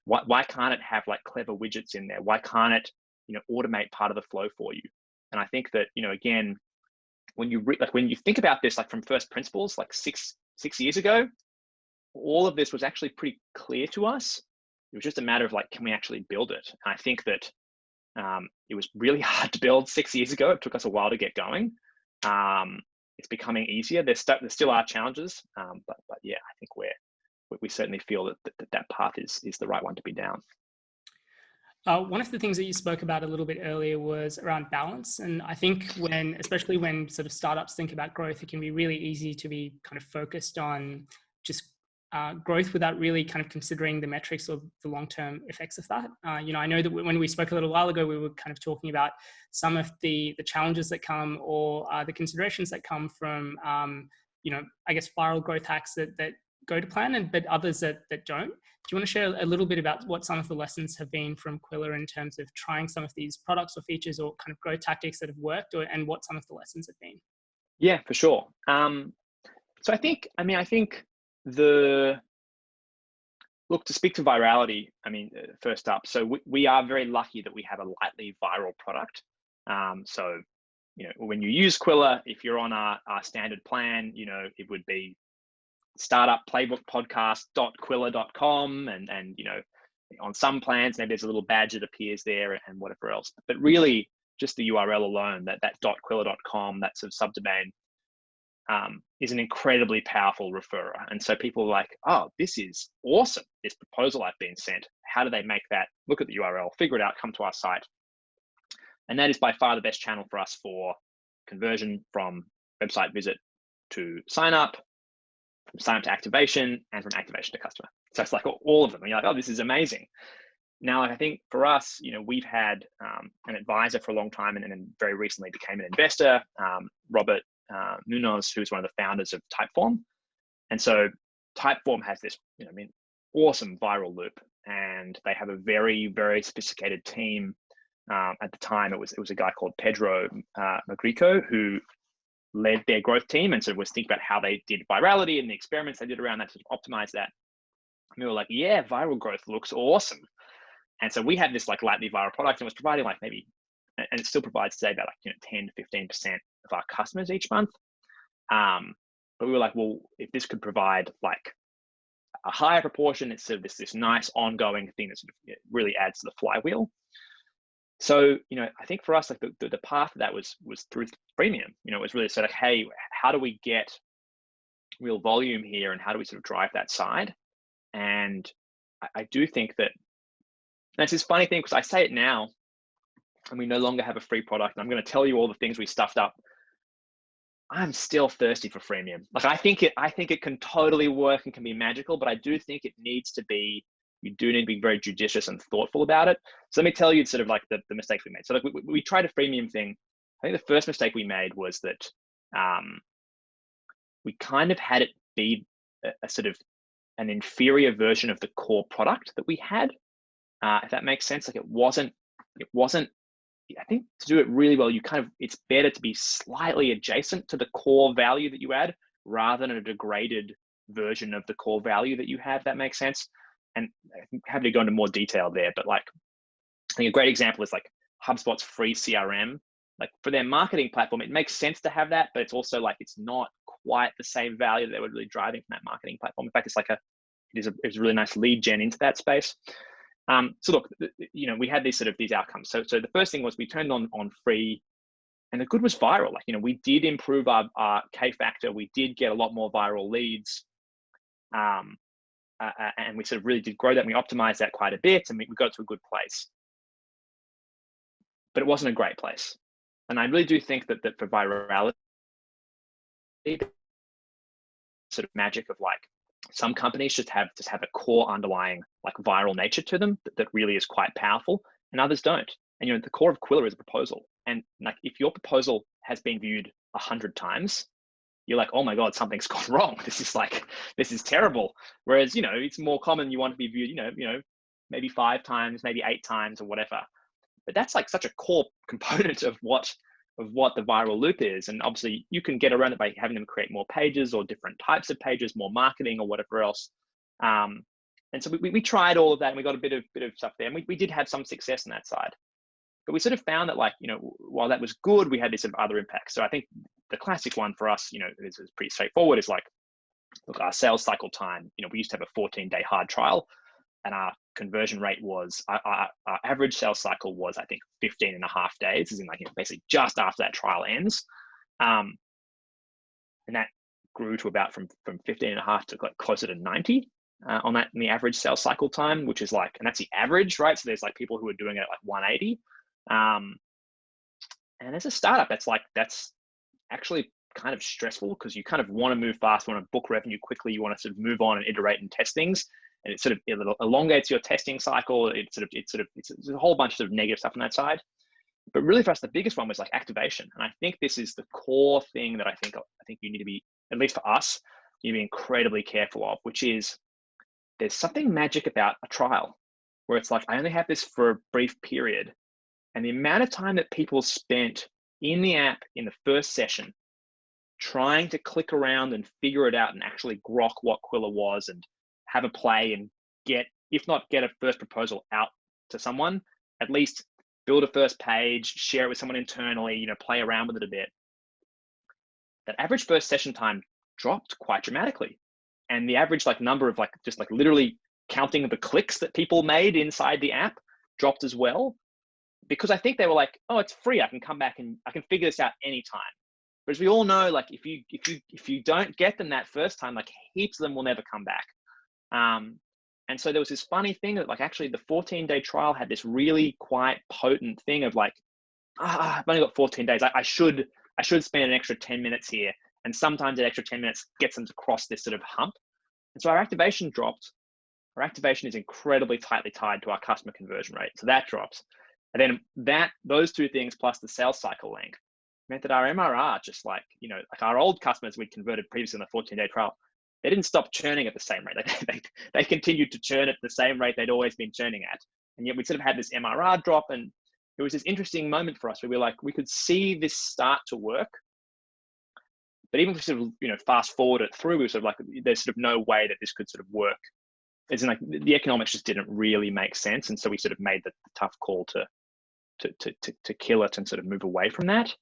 Why can't it have like clever widgets in there? Why can't it, automate part of the flow for you? And I think that, again, when you think about this, like from first principles, like six years ago, all of this was actually pretty clear to us. It was just a matter of like, can we actually build it? And I think that it was really hard to build 6 years ago. It took us a while to get going. It's becoming easier. There still are challenges, but yeah, I think we certainly feel that path is the right one to be down. One of the things that you spoke about a little bit earlier was around balance. And I think especially when sort of startups think about growth, it can be really easy to be kind of focused on just growth without really kind of considering the metrics or the long-term effects of that. I know that when we spoke a little while ago, we were kind of talking about some of the challenges that come or the considerations that come from, I guess, viral growth hacks that go to plan, but others that don't. Do you want to share a little bit about what some of the lessons have been from Qwilr in terms of trying some of these products or features or kind of growth tactics that have worked, and what some of the lessons have been? Yeah, for sure. So I think to speak to virality, first up, so we are very lucky that we have a lightly viral product. So, when you use Qwilr, if you're on our standard plan, it would be startup playbook podcast.qwilr.com, and on some plans maybe there's a little badge that appears there and whatever else, but really just the URL alone, that .qwilr.com, that sort of subdomain, is an incredibly powerful referrer. And so people are like, oh, this is awesome, this proposal I've been sent, how do they make that? Look at the URL, figure it out, come to our site. And that is by far the best channel for us for conversion from website visit to sign up, from sign up to activation, and from activation to customer. So it's like all of them. And you're like, oh, this is amazing. Now, I think for us, we've had an advisor for a long time, and then very recently became an investor, Robert Munoz, who's one of the founders of Typeform. And so Typeform has this, awesome viral loop, and they have a very, very sophisticated team. At the time, it was a guy called Pedro Magrico who led their growth team, and so was thinking about how they did virality and the experiments they did around that to optimize that. And we were like, yeah, viral growth looks awesome. And so we had this like lightly viral product, and was providing like maybe, and it still provides today about like 10 to 15% of our customers each month. But we were like, well, if this could provide like a higher proportion, it's sort of this nice ongoing thing that sort of really adds to the flywheel. So, I think for us, like the path of that was through freemium. It was really sort of, hey, how do we get real volume here, and how do we sort of drive that side? And I do think that that's this funny thing, because I say it now, and we no longer have a free product. And I'm going to tell you all the things we stuffed up. I'm still thirsty for freemium. Like I think it can totally work and can be magical, but I do think it needs to be. You do need to be very judicious and thoughtful about it. So let me tell you sort of like the mistakes we made. So like we tried a freemium thing. I think the first mistake we made was that we kind of had it be a sort of an inferior version of the core product that we had, if that makes sense. Like it wasn't, I think to do it really well, it's better to be slightly adjacent to the core value that you add rather than a degraded version of the core value that you have, if that makes sense. And I'm happy to go into more detail there, but like, I think a great example is like HubSpot's free CRM. Like for their marketing platform, it makes sense to have that, but it's also like, it's not quite the same value that they were really driving from that marketing platform. In fact, it's a really nice lead gen into that space. So look, we had these outcomes. So the first thing was we turned on free, and the good was viral. Like, we did improve our K factor. We did get a lot more viral leads. And we sort of really did grow that, and we optimized that quite a bit, and we got to a good place. But it wasn't a great place. And I really do think that for virality, sort of magic of like, some companies just have a core underlying like viral nature to them that really is quite powerful, and others don't. And the core of Qwilr is a proposal. And like, if your proposal has been viewed 100 times, you're like, oh my God, something's gone wrong. This is terrible. Whereas, it's more common you want to be viewed, maybe 5 times, maybe 8 times or whatever. But that's like such a core component of what the viral loop is. And obviously you can get around it by having them create more pages or different types of pages, more marketing or whatever else. And so we tried all of that, and we got a bit of stuff there, and we did have some success on that side. But we sort of found that, like, while that was good, we had these sort of other impacts. So I think the classic one for us, is pretty straightforward, is like, look, our sales cycle time, we used to have a 14-day hard trial, and our conversion rate was, our average sales cycle was, I think, 15 and a half days, as in like, basically just after that trial ends. And that grew to about from 15 and a half to like closer to 90 on that, in the average sales cycle time, which is like, and that's the average, right? So there's like people who are doing it at like 180. And as a startup, that's actually kind of stressful, because you kind of want to move fast, want to book revenue quickly, you want to sort of move on and iterate and test things. And it elongates your testing cycle. It's a whole bunch of sort of negative stuff on that side. But really for us, the biggest one was like activation. And I think this is the core thing that I think you need to be, at least for us, you need to be incredibly careful of, which is, there's something magic about a trial where it's like, I only have this for a brief period. And the amount of time that people spent in the app in the first session trying to click around and figure it out and actually grok what Qwilr was and have a play and if not get a first proposal out to someone, at least build a first page, share it with someone internally, play around with it a bit. That average first session time dropped quite dramatically. And the average like number of like, just like literally counting the clicks that people made inside the app dropped as well. Because I think they were like, oh, it's free. I can come back and I can figure this out anytime. But as we all know, like if you don't get them that first time, like heaps of them will never come back. And so there was this funny thing that like, actually the 14-day trial had this really quite potent thing of like, I've only got 14 days. I should spend an extra 10 minutes here. And sometimes that extra 10 minutes gets them to cross this sort of hump. And so our activation dropped. Our activation is incredibly tightly tied to our customer conversion rate. So that drops. And then those two things plus the sales cycle length meant that our MRR, just like, like our old customers we'd converted previously on the 14-day trial, they didn't stop churning at the same rate. They continued to churn at the same rate they'd always been churning at. And yet we sort of had this MRR drop, and it was this interesting moment for us where we were like, we could see this start to work. But even if we sort of, fast forward it through, we were sort of like, there's sort of no way that this could sort of work. It's like the economics just didn't really make sense. And so we sort of made the tough call to kill it and sort of move away from that.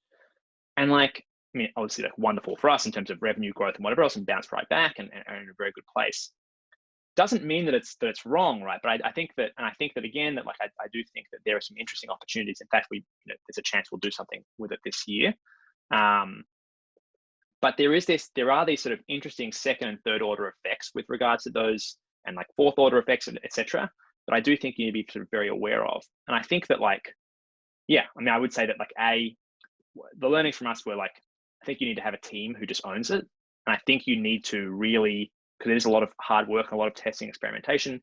And like, I mean, obviously like wonderful for us in terms of revenue growth and whatever else, and bounce right back and are in a very good place. Doesn't mean that it's wrong, right? But I think that again, that like I do think that there are some interesting opportunities. In fact, there's a chance we'll do something with it this year. But there are these sort of interesting second and third order effects with regards to those, and like fourth order effects, etc. But I do think you need to be sort of very aware of. And I think that like, yeah, I mean, I would say that like the learnings from us were like, I think you need to have a team who just owns it. And I think you need to really, because there's a lot of hard work and a lot of testing, experimentation.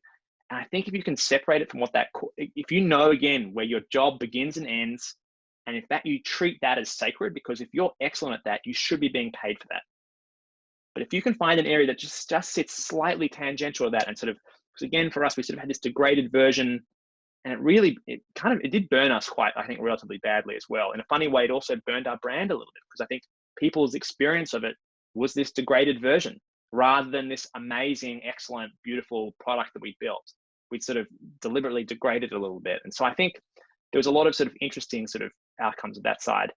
And I think if you can separate it from if you know, again, where your job begins and ends, And in fact, you treat that as sacred, because if you're excellent at that, you should be being paid for that. But if you can find an area that just sits slightly tangential to that, and sort of, because again, for us, we sort of had this degraded version, and it did burn us quite, I think, relatively badly as well. In a funny way, it also burned our brand a little bit, because I think people's experience of it was this degraded version rather than this amazing, excellent, beautiful product that we built. We'd sort of deliberately degraded it a little bit. And so I think there was a lot of sort of interesting sort of outcomes of that side.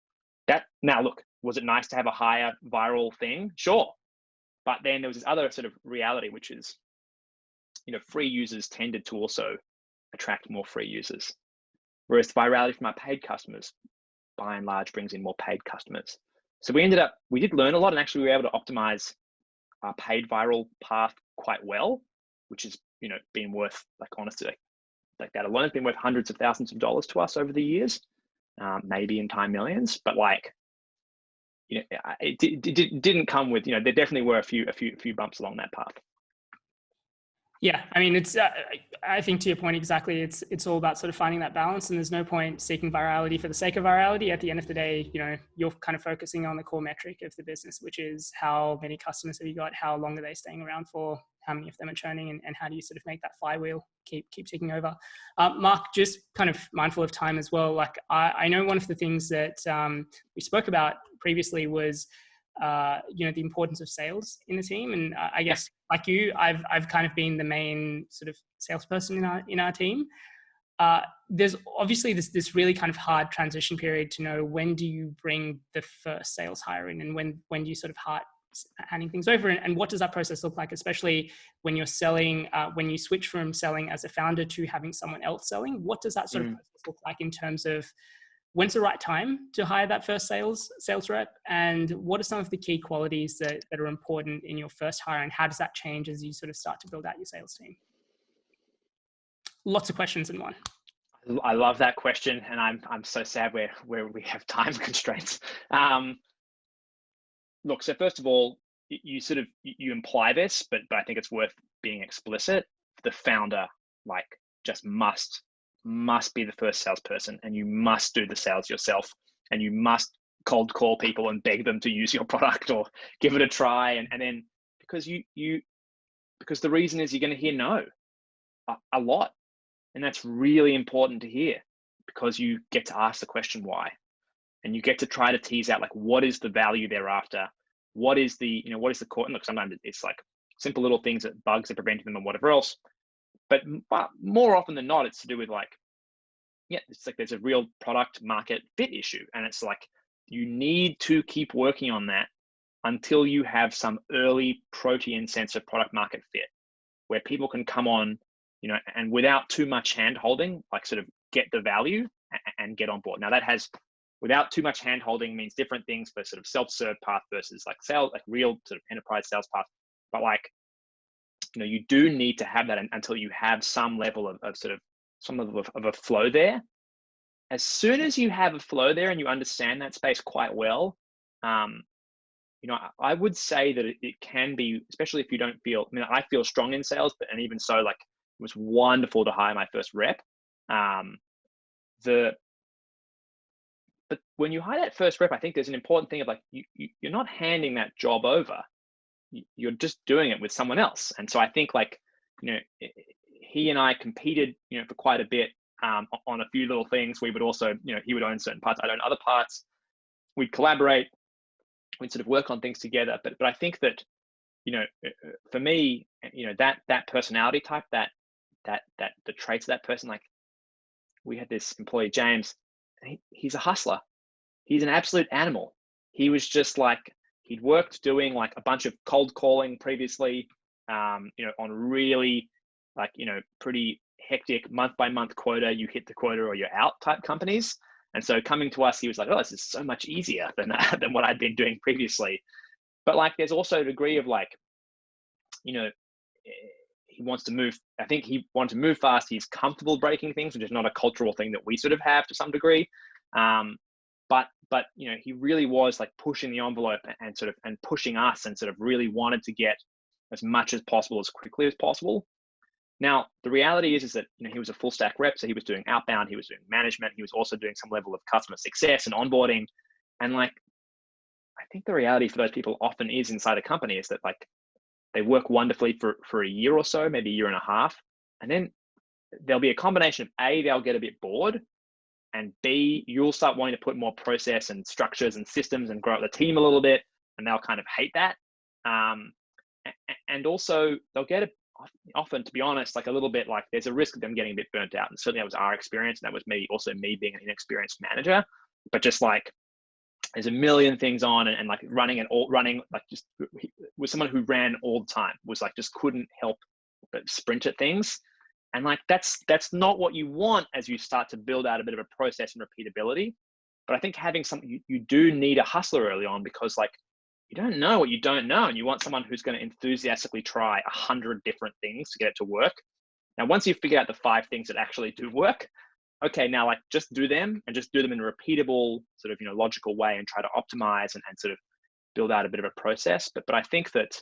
Now look, was it nice to have a higher viral thing? Sure. But then there was this other sort of reality, which is, free users tended to also attract more free users. Whereas the virality from our paid customers, by and large, brings in more paid customers. So we did learn a lot, and actually we were able to optimize our paid viral path quite well, which has, been worth, honestly, like that alone has been worth hundreds of thousands of dollars to us over the years, maybe in time millions. But it didn't come with, there definitely were a few bumps along that path. Yeah, I mean, it's. I think to your point exactly. It's all about sort of finding that balance, and there's no point seeking virality for the sake of virality. At the end of the day, you're kind of focusing on the core metric of the business, which is how many customers have you got, how long are they staying around for, how many of them are churning, and how do you sort of make that flywheel keep ticking over. Mark, just kind of mindful of time as well. Like I know one of the things that we spoke about previously was the importance of sales in the team, and I guess like you, I've kind of been the main sort of salesperson in our team. There's obviously this really kind of hard transition period to know when do you bring the first sales hire in, and when do you sort of handing things over, and what does that process look like, especially when you're selling, when you switch from selling as a founder to having someone else selling. What does that sort of process look like in terms of when's the right time to hire that first sales rep, and what are some of the key qualities that are important in your first hire, and how does that change as you sort of start to build out your sales team? Lots of questions in one. I love that question, and I'm so sad where we have time constraints. Look, so first of all, you imply this, but I think it's worth being explicit. The founder just must be the first salesperson, and you must do the sales yourself, and you must cold call people and beg them to use your product or give it a try, and then because because the reason is you're going to hear no a lot, and that's really important to hear, because you get to ask the question why, and you get to try to tease out what is the value thereafter, what is the core. And look, sometimes it's like simple little things, that bugs are preventing them and whatever else. But more often than not, it's to do with it's like there's a real product market fit issue. And it's like, you need to keep working on that until you have some early protean sense of product market fit, where people can come on, and without too much hand holding, sort of get the value and get on board. Now without too much hand holding means different things for sort of self-serve path versus sales, real sort of enterprise sales path. But you do need to have that until you have some level of a flow there. As soon as you have a flow there and you understand that space quite well, I would say that it can be, especially if you don't feel, I feel strong in sales, and even so, it was wonderful to hire my first rep. But when you hire that first rep, I think there's an important thing of you're not handing that job over. You're just doing it with someone else. And so I think he and I competed, for quite a bit on a few little things. We would also, he would own certain parts, I'd own other parts. We'd collaborate, we'd sort of work on things together. But I think that, for me, that personality type, that the traits of that person, we had this employee, James, he's a hustler. He's an absolute animal. He was just he'd worked doing a bunch of cold calling previously, on really pretty hectic month by month quota, you hit the quota or you're out type companies. And so coming to us, he was like, oh, this is so much easier than what I'd been doing previously. But there's also a degree of he wants to move. I think he wanted to move fast. He's comfortable breaking things, which is not a cultural thing that we sort of have to some degree. But he really was pushing the envelope and pushing us, and sort of really wanted to get as much as possible as quickly as possible. Now, the reality is that, he was a full stack rep. So he was doing outbound, he was doing management, he was also doing some level of customer success and onboarding. And like, I think the reality for those people often is inside a company is that like they work wonderfully for a year or so, maybe a year and a half. And then there'll be a combination of A, they'll get a bit bored, and B, you'll start wanting to put more process and structures and systems and grow up the team a little bit, and they'll kind of hate that. And also they'll get often, to be honest, like a little bit like there's a risk of them getting a bit burnt out. And certainly that was our experience. And that was me being an inexperienced manager, but just like there's a million things on and like running like just was someone who ran all the time, was like, just couldn't help but sprint at things. And like, that's not what you want as you start to build out a bit of a process and repeatability. But I think having something, you do need a hustler early on, because like, you don't know what you don't know. And you want someone who's going to enthusiastically try 100 different things to get it to work. Now, once you figure out the 5 things that actually do work, okay, now like just do them, and just do them in a repeatable sort of, logical way, and try to optimize and sort of build out a bit of a process. But I think that,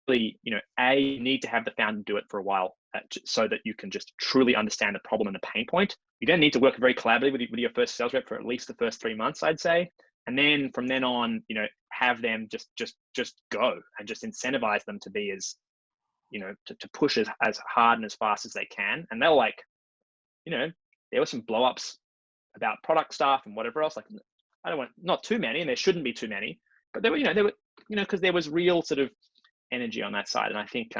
really, you need to have the founder do it for a while, so that you can just truly understand the problem and the pain point. You don't need to work very collaboratively with your first sales rep for at least the first 3 months, I'd say. And then from then on, have them just go, and just incentivize them to be as, to push as hard and as fast as they can. And they'll like, there were some blow ups about product stuff and whatever else. Like, I don't want, not too many, and there shouldn't be too many, but there were, because there was real sort of energy on that side. And I think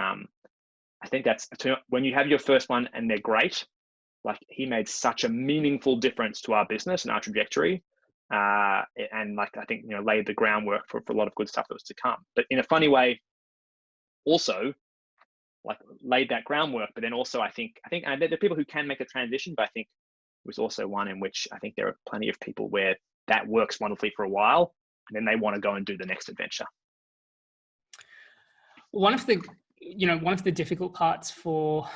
that's, when you have your first one and they're great, like he made such a meaningful difference to our business and our trajectory. And like, I think, laid the groundwork for a lot of good stuff that was to come. But in a funny way, also like laid that groundwork. But then also, I think there are people who can make a transition, but I think it was also one in which I think there are plenty of people where that works wonderfully for a while, and then they want to go and do the next adventure. One of the difficult parts for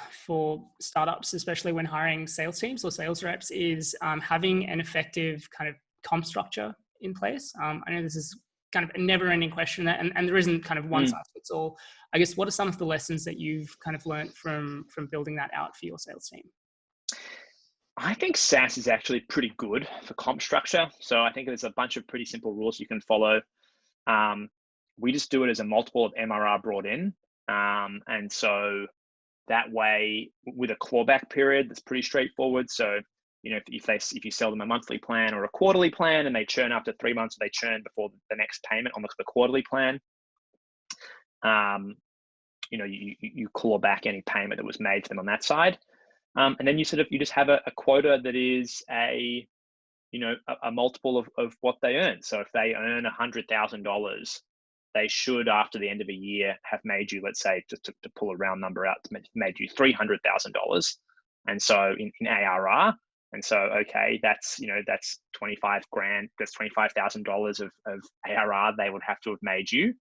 startups, especially when hiring sales teams or sales reps, is having an effective kind of comp structure in place. I know this is kind of a never-ending question, and there isn't kind of one size fits all. I guess, what are some of the lessons that you've kind of learned from building that out for your sales team? I think SaaS is actually pretty good for comp structure. So I think there's a bunch of pretty simple rules you can follow. We just do it as a multiple of MRR brought in. And so that way, with a clawback period, that's pretty straightforward. So, if you sell them a monthly plan or a quarterly plan, and they churn after 3 months, or they churn before the next payment on the quarterly plan, you claw back any payment that was made to them on that side. And then you just have a quota that is a multiple of what they earn. So if they earn $100,000, they should, after the end of a year, have made you, let's say, just to pull a round number out, made you $300,000. And so in ARR. And so, okay, that's 25 grand, that's $25,000 of ARR they would have to have made you.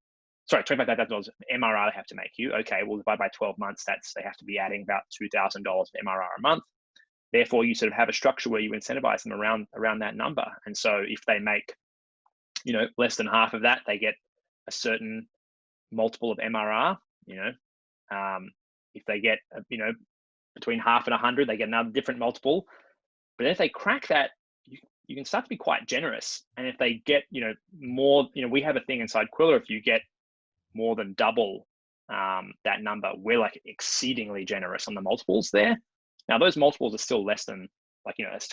Sorry, $25,000 MRR they have to make you. Okay, well, divided by 12 months, they have to be adding about $2,000 of MRR a month. Therefore, you sort of have a structure where you incentivize them around that number. And so if they make, less than half of that, they get a certain multiple of MRR. If they get, between half and 100, they get another different multiple. But if they crack that, you can start to be quite generous. And if they get, more, we have a thing inside Qwilr, if you get more than double that number, we're like exceedingly generous on the multiples there. Now those multiples are still less than less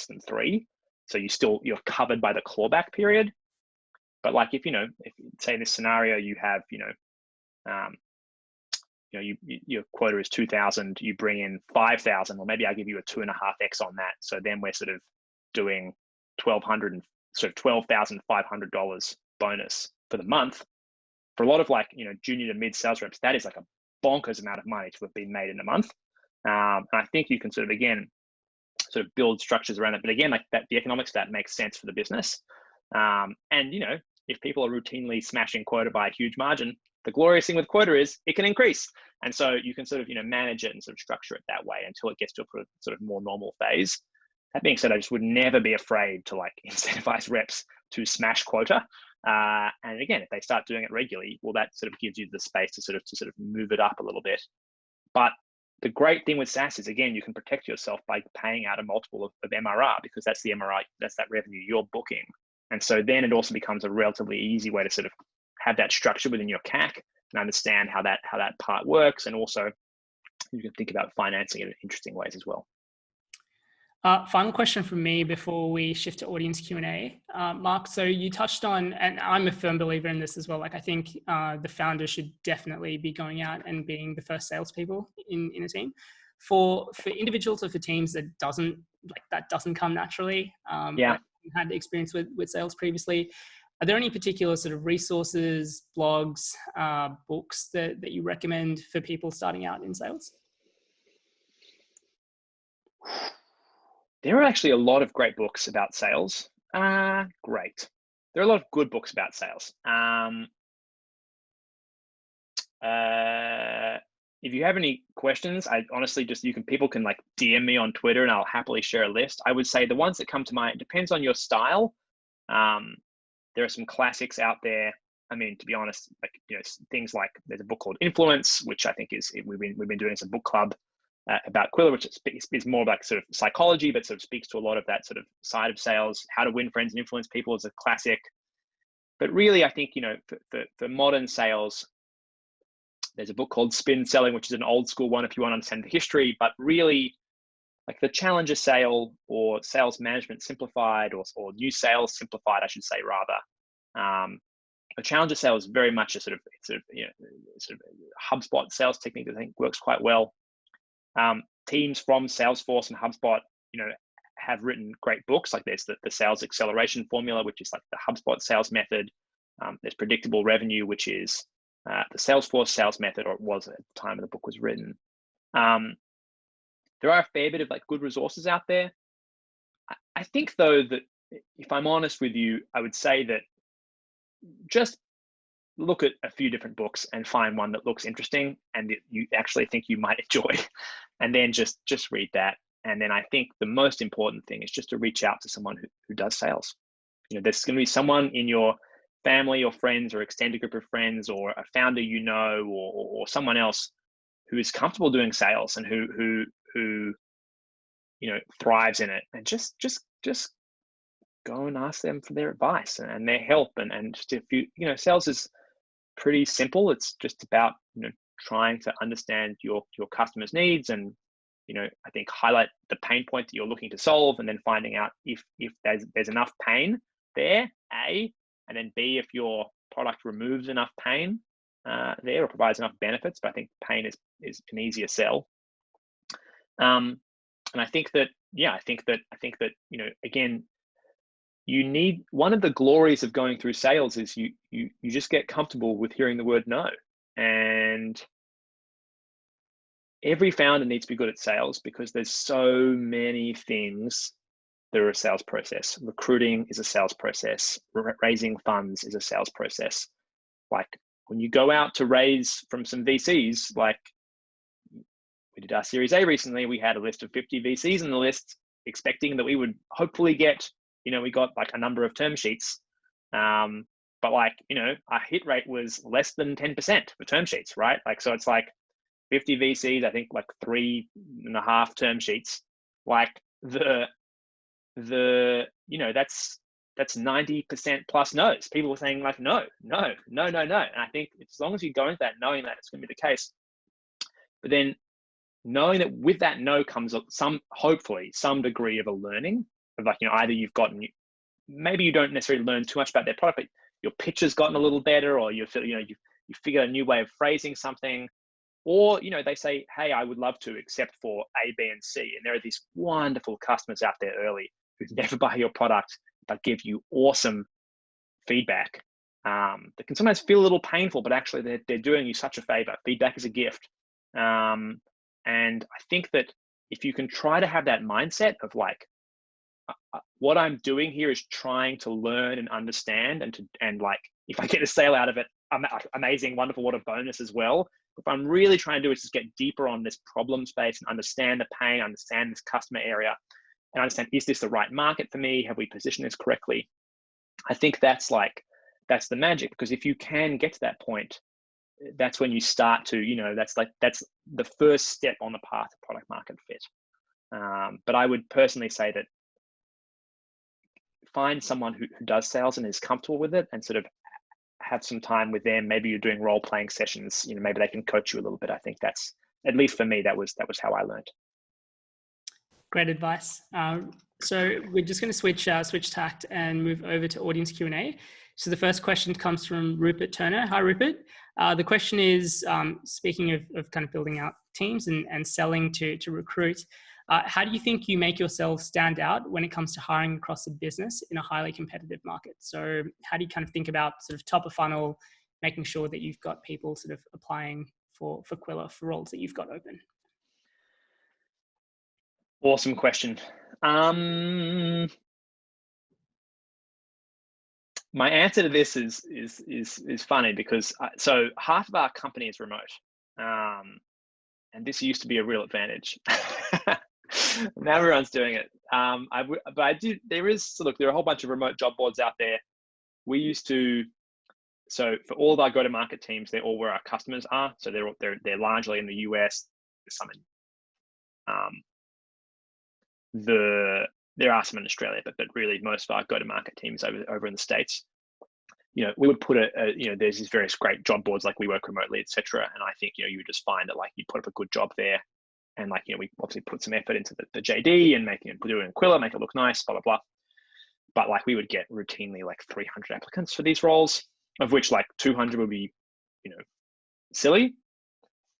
than 3. So you're covered by the clawback period. But like if say in this scenario you have, your quota is 2,000, you bring in 5,000, or maybe I give you a 2.5x on that. So then we're sort of doing $12,500 bonus for the month. For a lot of junior to mid sales reps, that is like a bonkers amount of money to have been made in a month. And I think you can sort of build structures around it. But again, like that, the economics of that makes sense for the business. And if people are routinely smashing quota by a huge margin, the glorious thing with quota is it can increase. And so you can sort of, manage it and sort of structure it that way until it gets to a sort of more normal phase. That being said, I just would never be afraid to incentivize reps to smash quota. And again, if they start doing it regularly, well, that sort of gives you the space to sort of move it up a little bit. But the great thing with SaaS is, again, you can protect yourself by paying out a multiple of MRR, because that's the MRR, that's that revenue you're booking. And so then it also becomes a relatively easy way to sort of have that structure within your CAC and understand how that part works. And also you can think about financing it in interesting ways as well. Final question from me before we shift to audience Q&A. Mark, so you touched on, and I'm a firm believer in this as well, like I think the founder should definitely be going out and being the first salespeople in a team. For individuals or for teams that doesn't come naturally, like had experience with sales previously, are there any particular sort of resources, blogs, books that you recommend for people starting out in sales? There are actually a lot of great books about sales. Great. There are a lot of good books about sales. If you have any questions, I honestly people can like DM me on Twitter and I'll happily share a list. I would say the ones that come to mind, it depends on your style. There are some classics out there. I mean, to be honest, like, things like there's a book called Influence, which I think we've been doing as a book club about Qwilr, which is more about sort of psychology, but sort of speaks to a lot of that sort of side of sales. How to Win Friends and Influence People is a classic. But really, I think, for modern sales, there's a book called Spin Selling, which is an old school one if you want to understand the history. But really, like the Challenger Sale or Sales Management Simplified, or New Sales Simplified, I should say, rather. A Challenger Sale is very much a sort of HubSpot sales technique that I think works quite well. Teams from Salesforce and HubSpot, have written great books. Like there's the Sales Acceleration Formula, which is like the HubSpot sales method. There's Predictable Revenue, which is the Salesforce sales method, or it was at the time the book was written. There are a fair bit of like good resources out there. I think though that if I'm honest with you, I would say that just look at a few different books and find one that looks interesting and that you actually think you might enjoy, and then just read that. And then I think the most important thing is just to reach out to someone who does sales. There's going to be someone in your family or friends or extended group of friends, or a founder or someone else who is comfortable doing sales and who thrives in it, and just go and ask them for their advice and their help. And just, if sales is pretty simple. It's just about trying to understand your customers' needs, and I think highlight the pain point that you're looking to solve, and then finding out if there's enough pain there, A, and then B, if your product removes enough pain there or provides enough benefits. But I think pain is an easier sell. And I think that again, you need, one of the glories of going through sales is you just get comfortable with hearing the word no. And every founder needs to be good at sales, because there's so many things that are a sales process. Recruiting is a sales process. Raising funds is a sales process. Like when you go out to raise from some VCs, like we did our Series A recently, we had a list of 50 VCs in the list, expecting that we would hopefully get, we got like a number of term sheets. But like, our hit rate was less than 10% for term sheets, right? Like, so it's like 50 VCs, I think like 3.5 term sheets. Like that's 90% plus no's. People were saying like, no. And I think as long as you go into that knowing that it's going to be the case, but then knowing that with that no comes hopefully some degree of a learning of like, either maybe you don't necessarily learn too much about their product, but your pitch has gotten a little better, or you figure a new way of phrasing something, or, they say, hey, I would love to, except for A, B, and C. And there are these wonderful customers out there early who never buy your product, but give you awesome feedback. That can sometimes feel a little painful, but actually they're doing you such a favor. Feedback is a gift. And I think that if you can try to have that mindset of like, what I'm doing here is trying to learn and understand, and like, if I get a sale out of it, amazing, wonderful, what a bonus as well. If I'm really trying to do is just get deeper on this problem space and understand the pain, understand this customer area, and understand, is this the right market for me? Have we positioned this correctly? I think that's like that's the magic, because if you can get to that point, that's when you start to, that's the first step on the path to product market fit. But I would personally say that find someone who does sales and is comfortable with it, and sort of have some time with them. Maybe you're doing role playing sessions, maybe they can coach you a little bit. I think that's, at least for me, that was how I learned. Great advice. So we're just going to switch tact and move over to audience Q&A. So the first question comes from Rupert Turner. Hi, Rupert. The question is, speaking of kind of building out teams and selling to recruit, how do you think you make yourself stand out when it comes to hiring across the business in a highly competitive market? So how do you kind of think about sort of top of funnel, making sure that you've got people sort of applying for Qwilr for roles that you've got open? Awesome question. My answer to this is funny, because so half of our company is remote, and this used to be a real advantage. Now everyone's doing it. But I do. There are a whole bunch of remote job boards out there. We used to. So for all of our go-to-market teams, they're all where our customers are. So they're largely in the US. There's some there are some in Australia, but really most of our go-to-market teams over in the States. We would put there's these various great job boards like We Work Remotely, etc. And I think you would just find that you put up a good job there, and we obviously put some effort into the JD and making it, do it in Qwilr, make it look nice, blah blah blah. But we would get routinely 300 applicants for these roles, of which 200 would be silly.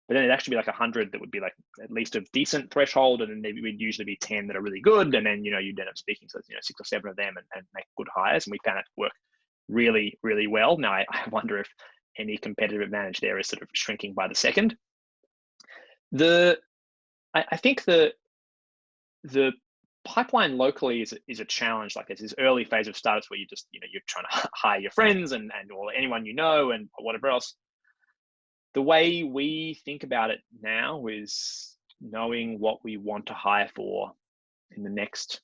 But then it'd actually be 100 that would be at least of decent threshold, and then maybe we'd usually be 10 that are really good, and then you'd end up speaking to 6 or 7 of them and make good hires. And we found it to work really, really well. Now I wonder if any competitive advantage there is sort of shrinking by the second. I think the pipeline locally is a challenge. There's this early phase of startups where you just you're trying to hire your friends and or anyone and whatever else. The way we think about it now is knowing what we want to hire for in the next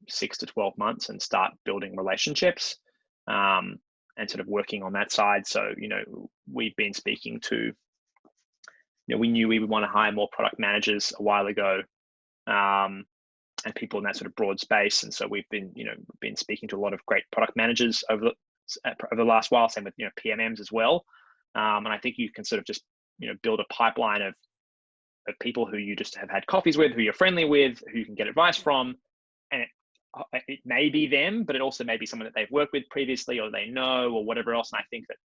6 to 12 months, and start building relationships, and sort of working on that side. So we've been speaking to, we knew we would want to hire more product managers a while ago, and people in that sort of broad space. And so we've been speaking to a lot of great product managers over the last while, same with PMMs as well. And I think you can sort of just build a pipeline of people who you just have had coffees with, who you're friendly with, who you can get advice from, and it may be them, but it also may be someone that they've worked with previously or they know or whatever else. And I think that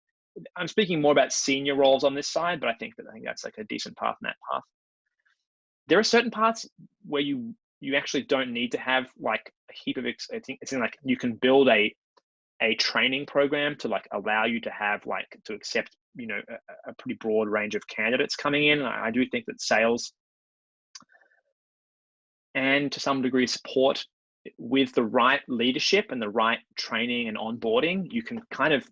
I'm speaking more about senior roles on this side, but I think that's a decent path in that path. There are certain parts where you actually don't need to have a heap of I think it's you can build a training program to allow you to have to accept a pretty broad range of candidates coming in. I do think that sales, and to some degree support, with the right leadership and the right training and onboarding, you can kind of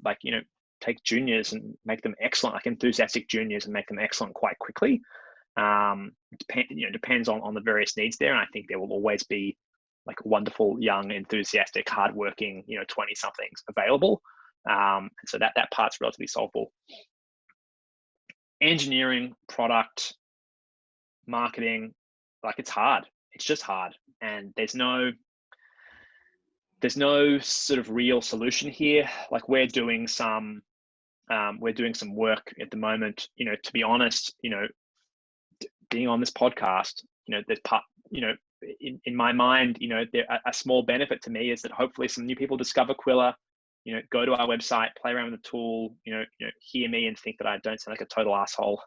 take juniors and make them excellent, enthusiastic juniors, and make them excellent quite quickly. Depends on the various needs there. And I think there will always be wonderful, young, enthusiastic, hardworking, 20 somethings available. And so that part's relatively solvable. Engineering, product, marketing, it's hard. It's just hard. And there's no sort of real solution here. We're doing some work at the moment, to be honest, being on this podcast, there's part, in my mind, a small benefit to me is that hopefully some new people discover Qwilr, go to our website, play around with the tool, hear me and think that I don't sound like a total asshole,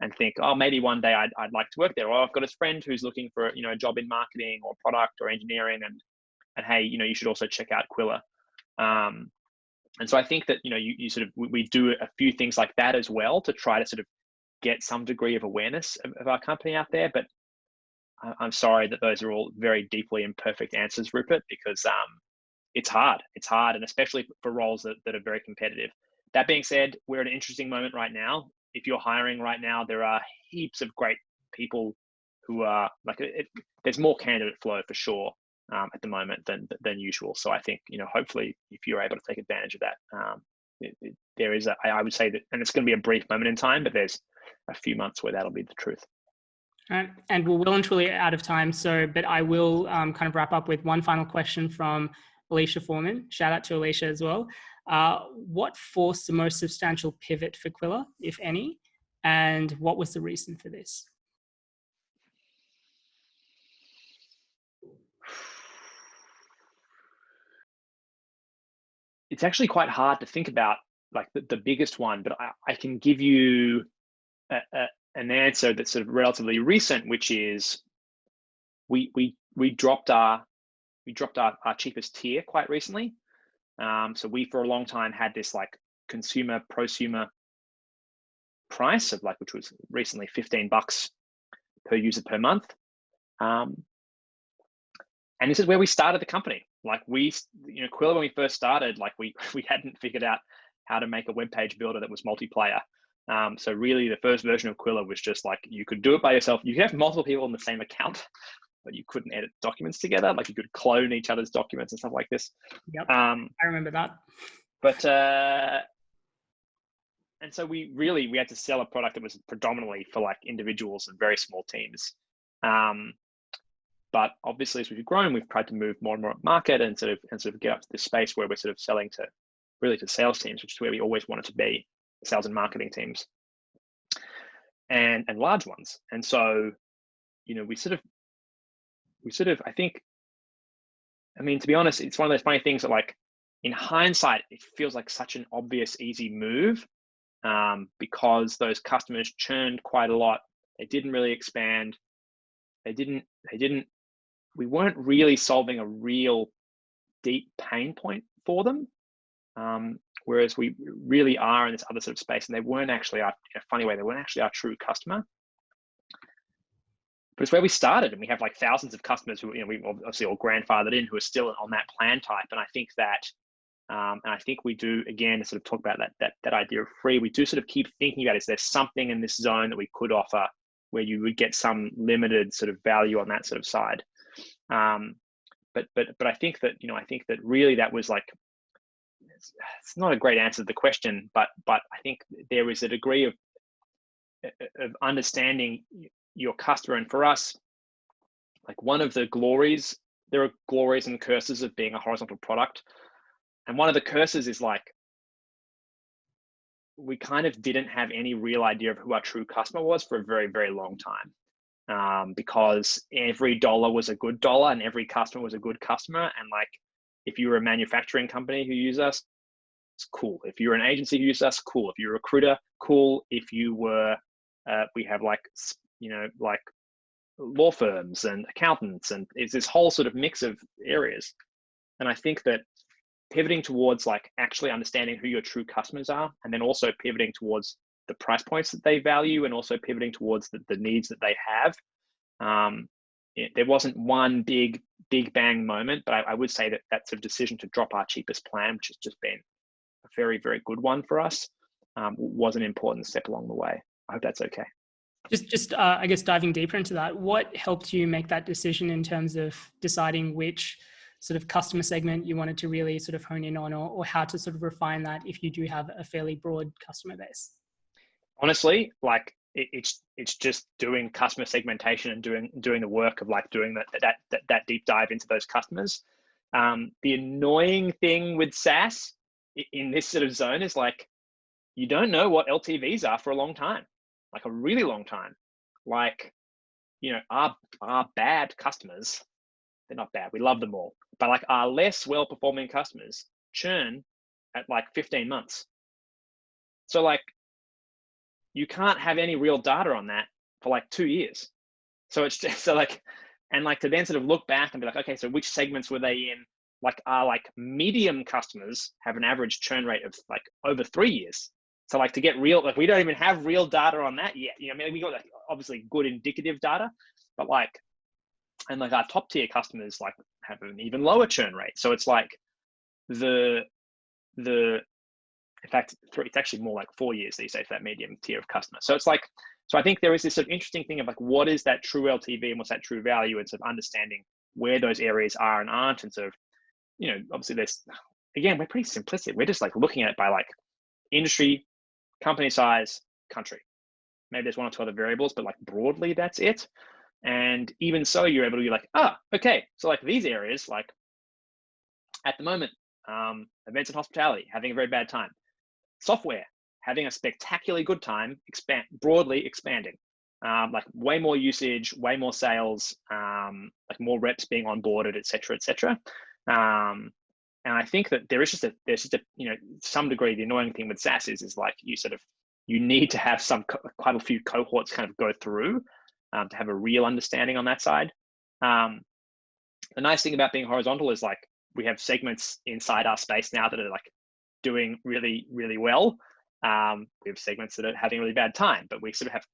and think, oh, maybe one day I'd like to work there. Or I've got a friend who's looking for, a job in marketing or product or engineering, and hey, you should also check out Qwilr. And so I think that, you sort of, we do a few things like that as well to try to sort of get some degree of awareness of our company out there. But I'm sorry that those are all very deeply imperfect answers, Rupert, because it's hard. It's hard, and especially for roles that are very competitive. That being said, we're at an interesting moment right now. If you're hiring right now, there are heaps of great people who are there's more candidate flow for sure at the moment than usual. So I think, hopefully if you're able to take advantage of that, there is I would say that, and it's going to be a brief moment in time, but there's a few months where that'll be the truth. And we're well and truly out of time. But I will kind of wrap up with one final question from Alicia Foreman. Shout out to Alicia as well. What forced the most substantial pivot for Qwilr, if any? And what was the reason for this? It's actually quite hard to think about like the biggest one, but I can give you an answer that's sort of relatively recent, which is we dropped our cheapest tier quite recently. So we for a long time had this like consumer prosumer price of like, which was recently $15 per user per month. And this is where we started the company. Like Qwilr, when we first started, like we hadn't figured out how to make a web page builder that was multiplayer. So really the first version of Qwilr was just like, you could do it by yourself. You could have multiple people on the same account, but you couldn't edit documents together. Like you could clone each other's documents and stuff like this. Yep, I remember that. But, and so we had to sell a product that was predominantly for like individuals and very small teams. But obviously, as we've grown, we've tried to move more and more up market and sort of get up to this space where we're sort of selling to sales teams, which is where we always wanted to be, sales and marketing teams, and large ones. And so, we sort of, I think, I mean, to be honest, it's one of those funny things that like in hindsight, it feels like such an obvious, easy move, because those customers churned quite a lot. They didn't really expand. We weren't really solving a real deep pain point for them. Whereas we really are in this other sort of space, and they weren't actually in a funny way, they weren't actually our true customer. But it's where we started, and we have like thousands of customers who, we obviously all grandfathered in, who are still on that plan type. And I think that, and I think we do, again, sort of talk about that idea of free. We do sort of keep thinking about, is there something in this zone that we could offer where you would get some limited sort of value on that sort of side. But I think that really that was like, it's not a great answer to the question, but I think there is a degree of understanding your customer. And for us, like one of the glories, there are glories and curses of being a horizontal product. And one of the curses is like, we kind of didn't have any real idea of who our true customer was for a very, very long time. Because every dollar was a good dollar and every customer was a good customer. And like, if you were a manufacturing company who used us, it's cool. If you're an agency who used us, cool. If you're a recruiter, cool. If you were, we have like, like law firms and accountants, and it's this whole sort of mix of areas. And I think that pivoting towards like actually understanding who your true customers are, and then also pivoting towards the price points that they value, and also pivoting towards the needs that they have. There wasn't one big bang moment, but I would say that sort of decision to drop our cheapest plan, which has just been a very, very good one for us, was an important step along the way. I hope that's okay. Just I guess diving deeper into that, what helped you make that decision in terms of deciding which sort of customer segment you wanted to really sort of hone in on, or how to sort of refine that if you do have a fairly broad customer base? Honestly, like it's just doing customer segmentation and doing the work of like doing that deep dive into those customers. The annoying thing with SaaS in this sort of zone is like, you don't know what LTVs are for a long time, like a really long time. Like, our bad customers, they're not bad, we love them all, but like our less well-performing customers churn at like 15 months. So like, you can't have any real data on that for like 2 years. So it's just and like to then sort of look back and be like, okay, so which segments were they in? Like our like medium customers have an average churn rate of like over 3 years. So like to get real, like we don't even have real data on that yet. I mean, we got like obviously good indicative data, but like, and like our top tier customers like have an even lower churn rate. So it's like in fact, it's actually more like 4 years these days for that medium tier of customer. So it's like, so I think there is this sort of interesting thing of like, what is that true LTV and what's that true value, and sort of understanding where those areas are and aren't. And sort of, obviously there's, again, we're pretty simplistic. We're just like looking at it by like industry, company size, country. Maybe there's one or two other variables, but like broadly, that's it. And even so, you're able to be like, okay, so like these areas, like at the moment, events and hospitality, having a very bad time. Software, having a spectacularly good time, broadly expanding. Like way more usage, way more sales, like more reps being onboarded, et cetera, et cetera. And I think that there's just a, some degree, the annoying thing with SaaS is like you need to have quite a few cohorts kind of go through to have a real understanding on that side. The nice thing about being horizontal is like we have segments inside our space now that are like doing really, really well. We have segments that are having a really bad time, but we sort of have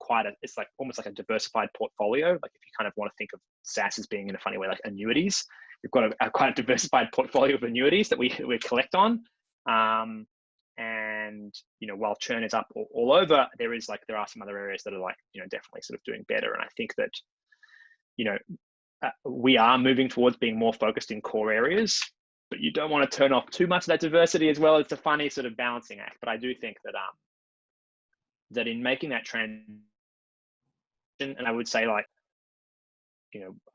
it's like almost like a diversified portfolio. Like if you kind of want to think of SaaS as being in a funny way, like annuities, we've got quite a diversified portfolio of annuities that we collect on. And, while churn is up all over, there are some other areas that are like, definitely sort of doing better. And I think that, we are moving towards being more focused in core areas, but you don't want to turn off too much of that diversity as well. It's a funny sort of balancing act. But I do think that that in making that transition, and I would say like,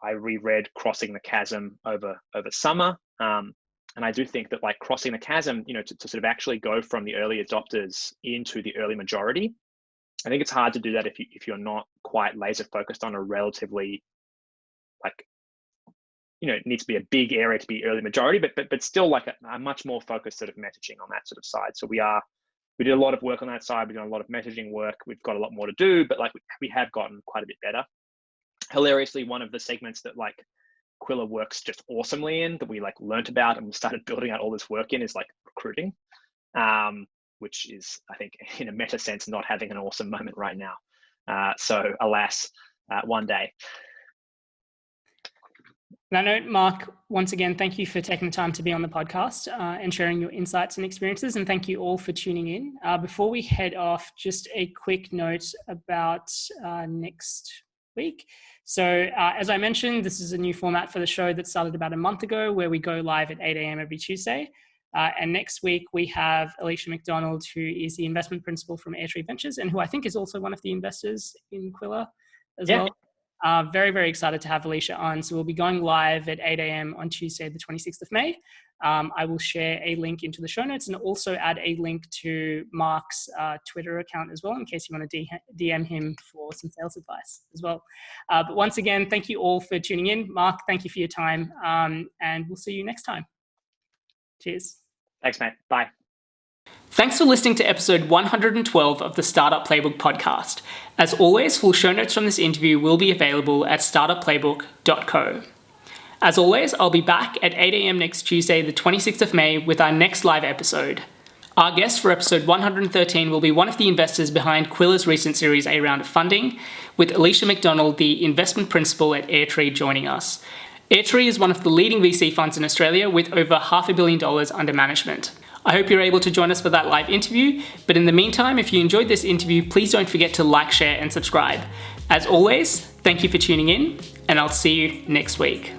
I reread Crossing the Chasm over summer. And I do think that like crossing the chasm, to sort of actually go from the early adopters into the early majority, I think it's hard to do that if you're not quite laser focused on a relatively like, it needs to be a big area to be early majority, but still like a much more focused sort of messaging on that sort of side. So we did a lot of work on that side. We've done a lot of messaging work. We've got a lot more to do, but like we have gotten quite a bit better. Hilariously, one of the segments that like Qwilr works just awesomely in, that we like learnt about and we started building out all this work in, is like recruiting, which is, I think, in a meta sense, not having an awesome moment right now. So alas, one day. On that note, Mark, once again, thank you for taking the time to be on the podcast and sharing your insights and experiences. And thank you all for tuning in. Before we head off, just a quick note about next week. So as I mentioned, this is a new format for the show that started about a month ago, where we go live at 8 a.m. every Tuesday. And next week, we have Alicia McDonald, who is the investment principal from Airtree Ventures, and who I think is also one of the investors in Qwilr as well. Very, very excited to have Alicia on. So we'll be going live at 8 a.m. on Tuesday, the 26th of May. I will share a link into the show notes and also add a link to Mark's Twitter account as well, in case you want to DM him for some sales advice as well. But once again, thank you all for tuning in. Mark, thank you for your time. And we'll see you next time. Cheers. Thanks, mate. Bye. Thanks for listening to episode 112 of the Startup Playbook podcast. As always, full show notes from this interview will be available at startupplaybook.co. As always, I'll be back at 8 a.m. next Tuesday, the 26th of May, with our next live episode. Our guest for episode 113 will be one of the investors behind Qwilr's recent Series A round of funding, with Alicia McDonald, the investment principal at Airtree, joining us. Airtree is one of the leading VC funds in Australia, with over $500 million under management. I hope you're able to join us for that live interview, but in the meantime, if you enjoyed this interview, please don't forget to like, share, and subscribe. As always, thank you for tuning in, and I'll see you next week.